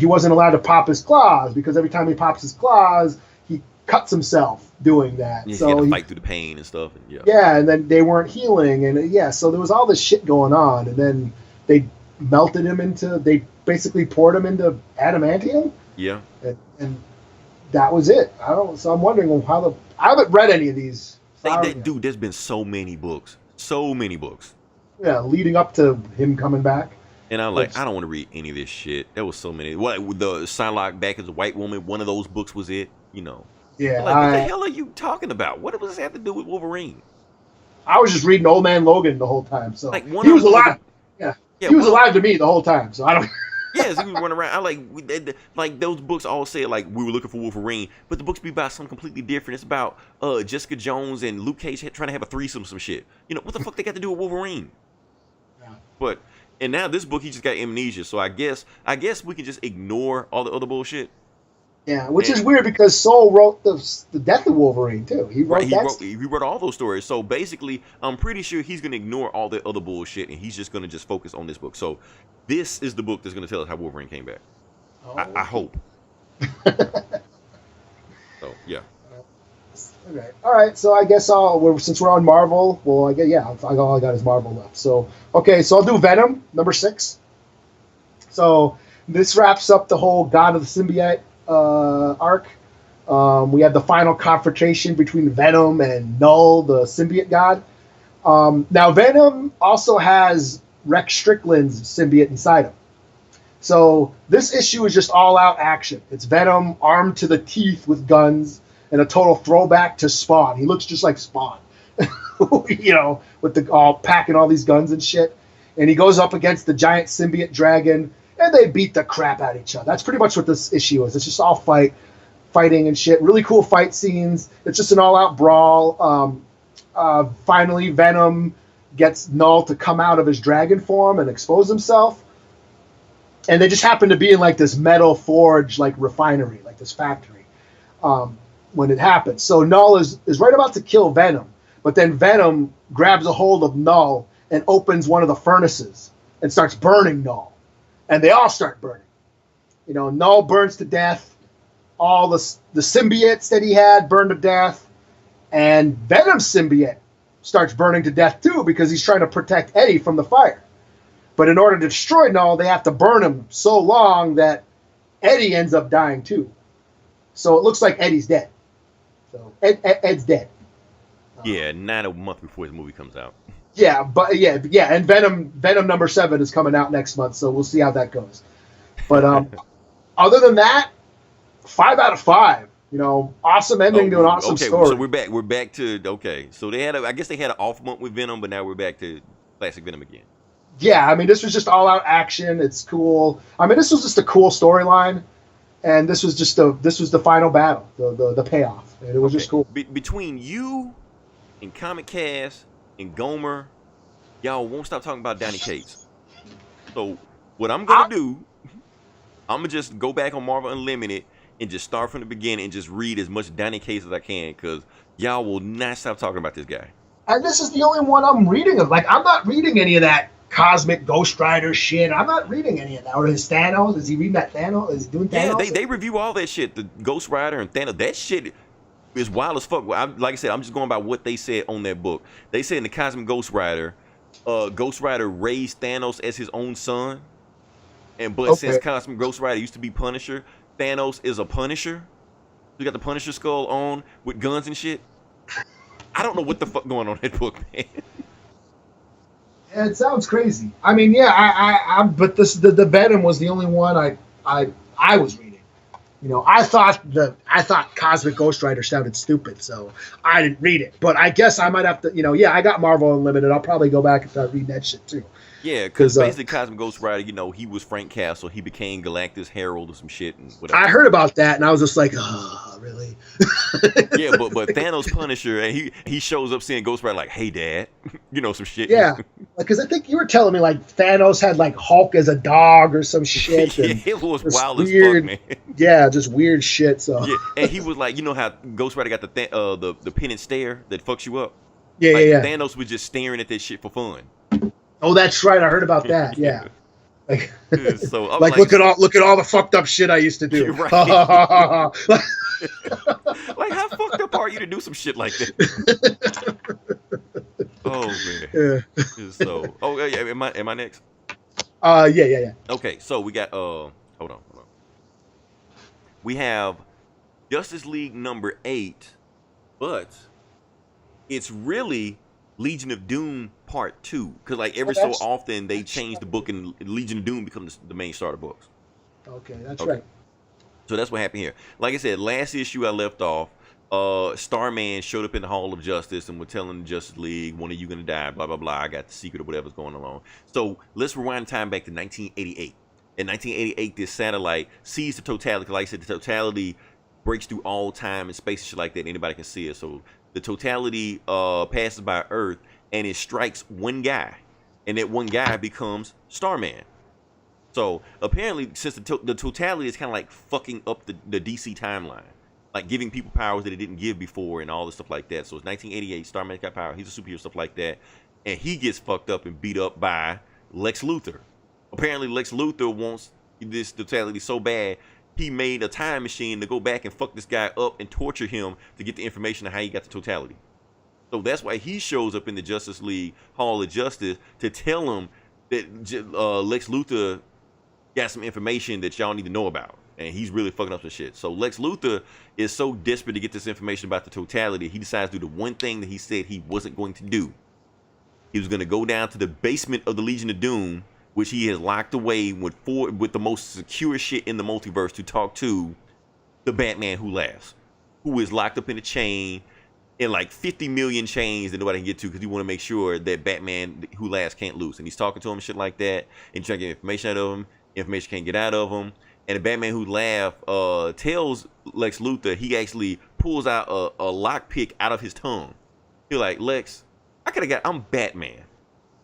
wasn't allowed to pop his claws because every time he pops his claws, he cuts himself doing that. Yeah, so he had to fight through the pain and stuff. And yeah, and then they weren't healing, and so there was all this shit going on, and then they they basically poured him into adamantium. Yeah. And that was it. So I'm wondering I haven't read any of these. Dude, there's been so many books. Yeah, leading up to him coming back. And I'm like, I don't want to read any of this shit. There was so many. What, the Psylocke back as a white woman, one of those books was it, Yeah. Like, what the hell are you talking about? What does this have to do with Wolverine? I was just reading Old Man Logan the whole time. So like, he was alive. He was alive to me the whole time. So I don't. Yes, he was running around. Like those books all say like we were looking for Wolverine, but the books be about something completely different. It's about Jessica Jones and Luke Cage trying to have a threesome, some shit. What the fuck they got to do with Wolverine? Yeah. But and now this book he just got amnesia, so I guess we can just ignore all the other bullshit. Yeah, which is weird because Soule wrote the Death of Wolverine too. He wrote he wrote all those stories. So basically, I'm pretty sure he's gonna ignore all the other bullshit and he's just gonna focus on this book. So this is the book that's gonna tell us how Wolverine came back. Oh. I hope. So yeah. Okay. All right. So I guess since we're on Marvel, well, all I got is Marvel left. So okay. So I'll do Venom #6. So this wraps up the whole God of the Symbiote arc. We had the final confrontation between Venom and Null, the symbiote god. Now Venom also has Rex Strickland's symbiote inside him. So this issue is just all out action. It's Venom armed to the teeth with guns and a total throwback to Spawn. He looks just like Spawn, with all packing all these guns and shit. And he goes up against the giant symbiote dragon, and they beat the crap out of each other. That's pretty much what this issue is. It's just all fighting and shit. Really cool fight scenes. It's just an all-out brawl. Finally, Venom gets Null to come out of his dragon form and expose himself. And they just happen to be in like this metal forge, like refinery, like this factory, when it happens. So Null is right about to kill Venom, but then Venom grabs a hold of Null and opens one of the furnaces and starts burning Null. And they all start burning. Null burns to death. All the symbiotes that he had burn to death. And Venom's symbiote starts burning to death too because he's trying to protect Eddie from the fire. But in order to destroy Null, they have to burn him so long that Eddie ends up dying too. So it looks like Eddie's dead. So Ed's dead. Yeah, not a month before his movie comes out. Yeah, and Venom #7 is coming out next month, so we'll see how that goes. But other than that, 5 out of 5. Awesome ending to an awesome story. So we're back to So I guess they had an off month with Venom, but now we're back to classic Venom again. Yeah, I mean this was just all out action. It's cool. I mean this was just a cool storyline, and this was the final battle, the payoff. And it was just cool. Between you and Comic Cast and Gomer, y'all won't stop talking about Donny Cates. So what I'm gonna do, I'm gonna just go back on Marvel Unlimited and just start from the beginning and just read as much Donny Cates as I can, because y'all will not stop talking about this guy. And this is the only one I'm reading of. Like, I'm not reading any of that Cosmic Ghost Rider shit. I'm not reading any of that. Or his Thanos? Is he reading that Thanos? Is he doing Thanos? Yeah, they review all that shit. The Ghost Rider and Thanos. That shit is wild as fuck. Like I said, I'm just going by what they said on that book. They said in the Cosmic Ghost Rider raised Thanos as his own son. But since Cosmic Ghost Rider used to be Punisher, Thanos is a Punisher. You got the Punisher skull on with guns and shit. I don't know what the fuck going on in that book, man. Yeah, it sounds crazy. I mean, yeah, but the Venom was the only one I was reading. I thought Cosmic Ghost Rider sounded stupid, so I didn't read it. But I guess I might have to. I got Marvel Unlimited. I'll probably go back and start reading that shit too. Yeah, because because basically Cosmic Ghost Rider, you know, he was Frank Castle. He became Galactus Herald or some shit and whatever. I heard about that and I was just like, oh, really? Yeah, but Thanos Punisher, and he shows up seeing Ghost Rider like, hey, Dad, you know, some shit. Yeah, because I think you were telling me like Thanos had like Hulk as a dog or some shit. Yeah, And it was just wild weird, as fuck, man. yeah, just weird shit. So Yeah, and he was like, you know how Ghost Rider got the penance stare that fucks you up. yeah, Like yeah. Thanos was just staring at that shit for fun. Oh, that's right. I heard about that. Yeah. Like, So I'm like look at all the fucked up shit I used to do. You're right. Like, how fucked up are you to do some shit like that? Oh man. Yeah. So, oh yeah, am I next? Yeah. Okay, so we got hold on. We have Justice League number 8, but it's really Legion of Doom Part 2, because like every so often they change the book and Legion of Doom becomes the main starter books. Okay, that's Okay. right. So that's what happened here. Like I said, last issue I left off, Starman showed up in the Hall of Justice and was telling the Justice League, one of you gonna die, blah, blah, blah. I got the secret or whatever's going on. So let's rewind time back to 1988. In 1988, this satellite sees the totality. Like I said, the totality breaks through all time and space and shit like that. Anybody can see it. So the totality passes by Earth and it strikes one guy. And that one guy becomes Starman. So apparently, since the totality is kind of like fucking up the DC timeline, like giving people powers that it didn't give before and all this stuff like that. So it's 1988, Starman got power, he's a superhero, stuff like that, and he gets fucked up and beat up by Lex Luthor. Apparently, Lex Luthor wants this totality so bad, he made a time machine to go back and fuck this guy up and torture him to get the information on how he got the totality. So that's why he shows up in the Justice League Hall of Justice to tell him that Lex Luthor got some information that y'all need to know about, and he's really fucking up some shit. So Lex Luthor is so desperate to get this information about the totality, he decides to do the one thing that he said he wasn't going to do. He was going to go down to the basement of the Legion of Doom, which he has locked away with the most secure shit in the multiverse, to talk to the Batman Who Laughs, who is locked up in a chain, in like 50 million chains that nobody can get to, because he want to make sure that Batman Who Laughs can't lose. And he's talking to him and shit like that, and trying to get information out of him. Information can't get out of him, and the Batman Who Laughs tells Lex Luthor, he actually pulls out a lockpick out of his tongue. He's like, Lex, I'm Batman.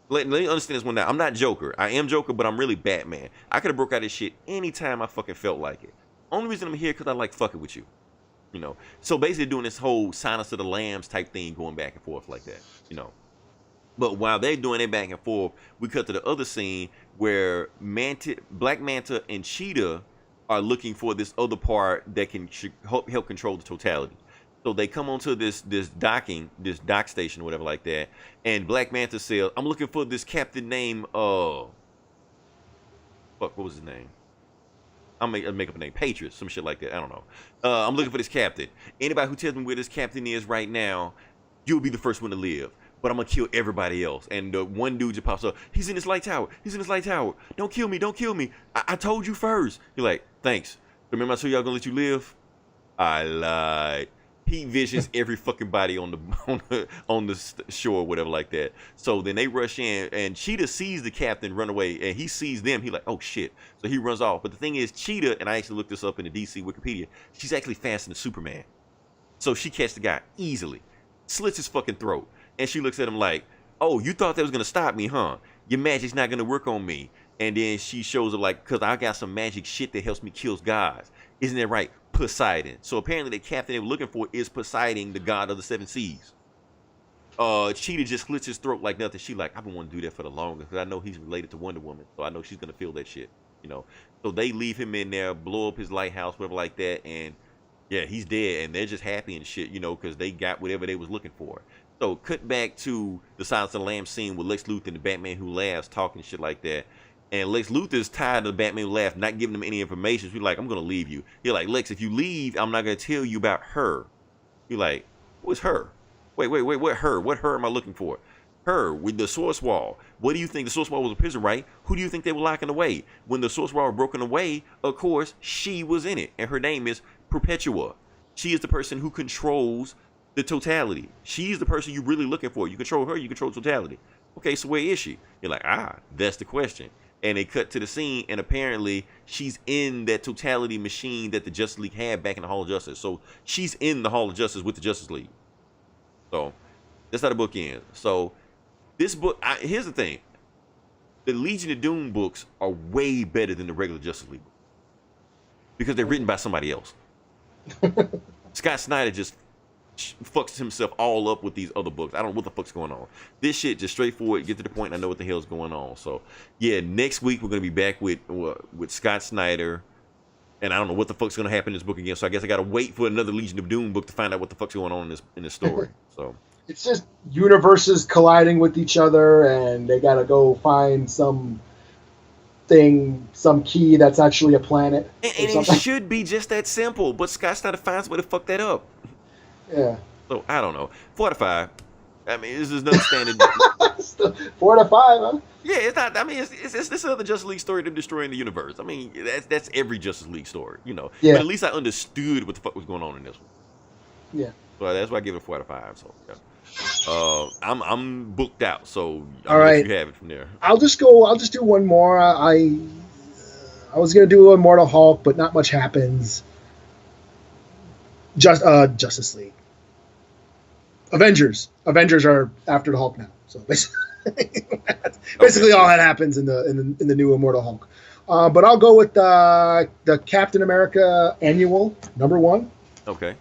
Let me understand this one now. I'm not Joker. I am Joker, but I'm really Batman. I could have broke out this shit anytime I fucking felt like it. Only reason I'm here because I like fucking with you. You know. So basically doing this whole Silence of the Lambs type thing, going back and forth like that. You know. But while they're doing it back and forth, we cut to the other scene where Black Manta and Cheetah are looking for this other part that can help control the totality. So they come onto this dock station or whatever like that, and Black Manta says, I'm looking for this captain named what was his name? I'll make up a name, Patriot, some shit like that. I don't know. I'm looking for this captain. Anybody who tells me where this captain is right now, you'll be the first one to live. But I'm gonna kill everybody else. And the one dude just pops up. He's in this light tower. He's in this light tower. Don't kill me. Don't kill me. I told you first. You're like, thanks. Remember I told y'all gonna let you live? I lied. He visions every fucking body on the shore, whatever like that. So then they rush in, and Cheetah sees the captain run away, and he sees them. He's like, oh shit. So he runs off. But the thing is, Cheetah, and I actually looked this up in the DC Wikipedia, she's actually faster than Superman. So she catches the guy easily, slits his fucking throat. And she looks at him like, oh, you thought that was going to stop me, huh? Your magic's not going to work on me. And then she shows up like, because I got some magic shit that helps me kill gods. Isn't that right? Poseidon. So apparently the captain they were looking for is Poseidon, the god of the seven seas. Cheetah just slits his throat like nothing. She like, I've been wanting to do that for the longest, because I know he's related to Wonder Woman. So I know she's going to feel that shit, you know. So they leave him in there, blow up his lighthouse, whatever like that. And yeah, he's dead. And they're just happy and shit, you know, because they got whatever they was looking for. So cut back to the Silence of the Lambs scene with Lex Luthor and the Batman Who Laughs talking shit like that. And Lex Luthor's tired of the Batman Who Laughs not giving him any information. So he's like, I'm going to leave you. You're like, Lex, if you leave, I'm not going to tell you about her. You're like, what's her? Wait, what her? What her am I looking for? Her with the Source Wall. What do you think? The Source Wall was a prison, right? Who do you think they were locking away? When the Source Wall was broken away, of course, she was in it. And her name is Perpetua. She is the person who controls the totality. She's the person you're really looking for. You control her, you control totality. Okay, so where is she? You're like, that's the question. And they cut to the scene, and apparently she's in that totality machine that the Justice League had back in the Hall of Justice. So she's in the Hall of Justice with the Justice League. So that's how the book ends. So this book, here's the thing: the Legion of Doom books are way better than the regular Justice League because they're written by somebody else. Scott Snyder just fucks himself all up with these other books. I don't know what the fuck's going on. This shit just straightforward, get to the point, and I know what the hell's going on. So yeah, next week we're gonna be back with Scott Snyder, and I don't know what the fuck's gonna happen in this book again. So I guess I gotta wait for another Legion of Doom book to find out what the fuck's going on in this story. So it's just universes colliding with each other, and they gotta go find some key that's actually a planet. And it should be just that simple, but Scott Snyder finds a way to fuck that up. Yeah. So I don't know. 4 out of 5. I mean, this is another standard. 4 out of 5, huh? Yeah, it's not. I mean, it's this other Justice League story, them destroying the universe. I mean, that's every Justice League story, you know. Yeah. But at least I understood what the fuck was going on in this one. Yeah. So that's why I give it a 4 out of 5. So yeah. I'm booked out. So all right, you have it from there. I'll just do one more. I was gonna do Immortal Hulk, but not much happens. Justice League. Avengers are after the Hulk now. So basically all that happens in the new Immortal Hulk. But I'll go with the Captain America Annual #1. Okay.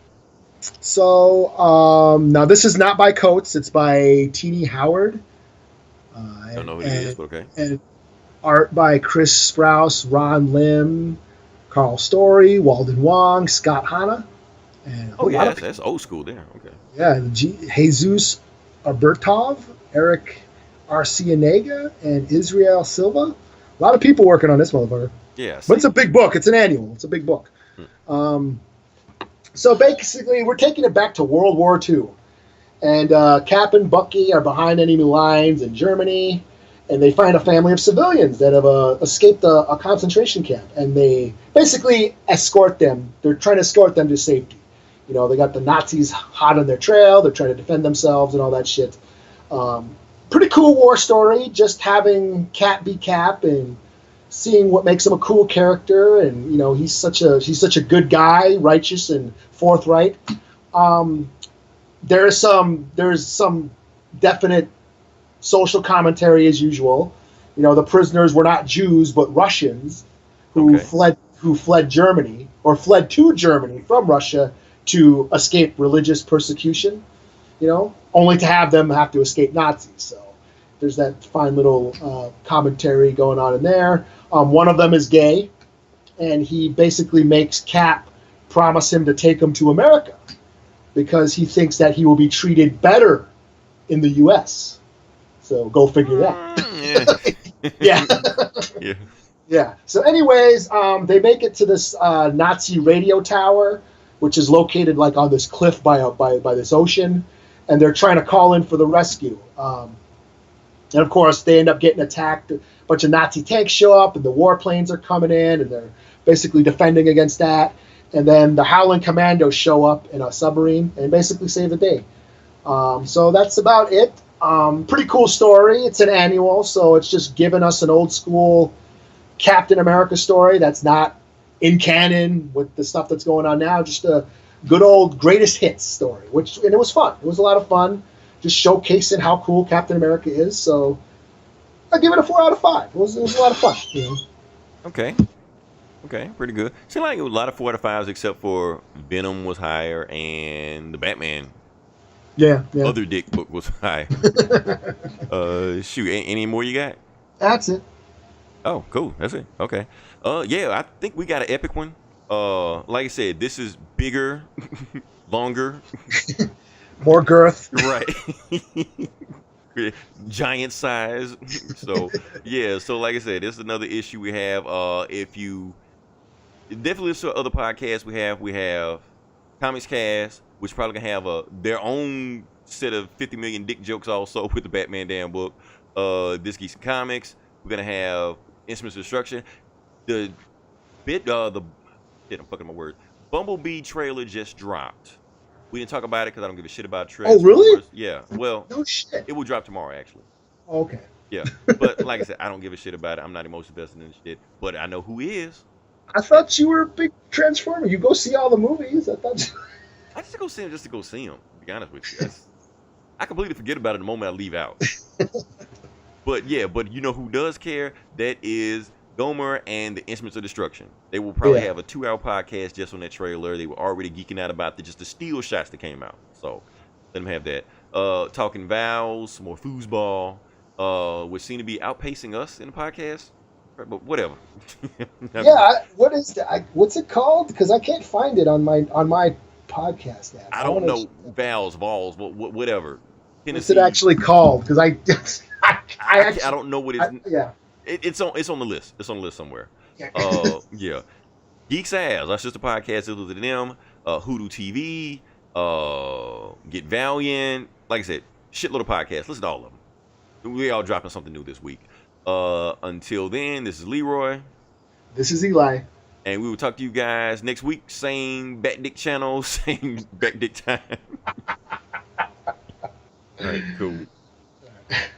So now this is not by Coates; it's by T.D. Howard. I don't know who it is, but okay. And art by Chris Sprouse, Ron Lim, Carl Story, Walden Wong, Scott Hanna. And that's old school there. Okay. Yeah, and Jesus Albertov, Eric Arcienega, and Israel Silva. A lot of people working on this motherfucker. Yeah. But it's a big book. It's an annual. It's a big book. So basically, we're taking it back to World War II. And Cap and Bucky are behind enemy lines in Germany. And they find a family of civilians that have escaped a concentration camp. And they basically escort them. They're trying to escort them to safety. You know, they got the Nazis hot on their trail. They're trying to defend themselves and all that shit. Pretty cool war story. Just having Cap be Cap and seeing what makes him a cool character. And, you know, he's such a good guy, righteous and forthright. There's some definite social commentary as usual. You know, the prisoners were not Jews but Russians who fled Germany or fled to Germany from Russia to escape religious persecution, you know, only to have them have to escape Nazis. So there's that fine little commentary going on in there. One of them is gay, and he basically makes Cap promise him to take him to America because he thinks that he will be treated better in the U.S. So go figure that. Yeah. Yeah. Yeah. So anyways, they make it to this Nazi radio tower, which is located like on this cliff by this ocean, and they're trying to call in for the rescue. And of course, they end up getting attacked. A bunch of Nazi tanks show up, and the warplanes are coming in, and they're basically defending against that. And then the Howling Commandos show up in a submarine and basically save the day. So that's about it. Pretty cool story. It's an annual, so it's just giving us an old school Captain America story that's not in canon with the stuff that's going on now. Just a good old greatest hits story, and it was fun. It was a lot of fun, just showcasing how cool Captain America is. So I give it a 4 out of 5. It was a lot of fun. You know? Okay, pretty good. Seemed like it was a lot of 4 out of 5s except for Venom was higher and the Batman. Yeah. Other dick book was high. Shoot, any more you got? That's it. Oh, cool. That's it. Okay. Yeah, I think we got an epic one. Like I said, this is bigger, longer, more girth. Right. Giant size. So yeah. So like I said, this is another issue we have. If you definitely listen to other podcasts, we have Comics Cast, which probably gonna have their own set of 50 million dick jokes also with the Batman damn book. This Geeks and Comics. We're gonna have Instruments of Destruction. I'm fucking my words. Bumblebee trailer just dropped. We didn't talk about it because I don't give a shit about trailers. Oh, really? Yeah. Well, no shit. It will drop tomorrow, actually. Okay. Yeah, but like I said, I don't give a shit about it. I'm not emotionally invested in the shit, but I know who is. I thought you were a big Transformer. You go see all the movies. I thought. I just go see him just to go see him. To be honest with you, I completely forget about it the moment I leave out. But yeah, but you know who does care? That is Gomer and the Instruments of Destruction. They will probably Yeah. have a 2-hour podcast just on that trailer. They were already geeking out about just the steel shots that came out. So let them have that. Talking Vows, some more foosball. Which seem to be outpacing us in the podcast. But whatever. What is that? What's it called? Because I can't find it on my podcast app. I don't know. Vows, whatever. What's it actually called? Because I I don't know what it's. Yeah. It's on the list. It's on the list somewhere. Yeah. Yeah. Geeks Ass, our sister podcast, is with them. Hoodoo TV, Get Valiant. Like I said, shitload of podcasts. Listen to all of them. We all dropping something new this week. Until then, this is Leroy. This is Eli. And we will talk to you guys next week. Same Back Dick channel, same Back Dick time. All right, cool.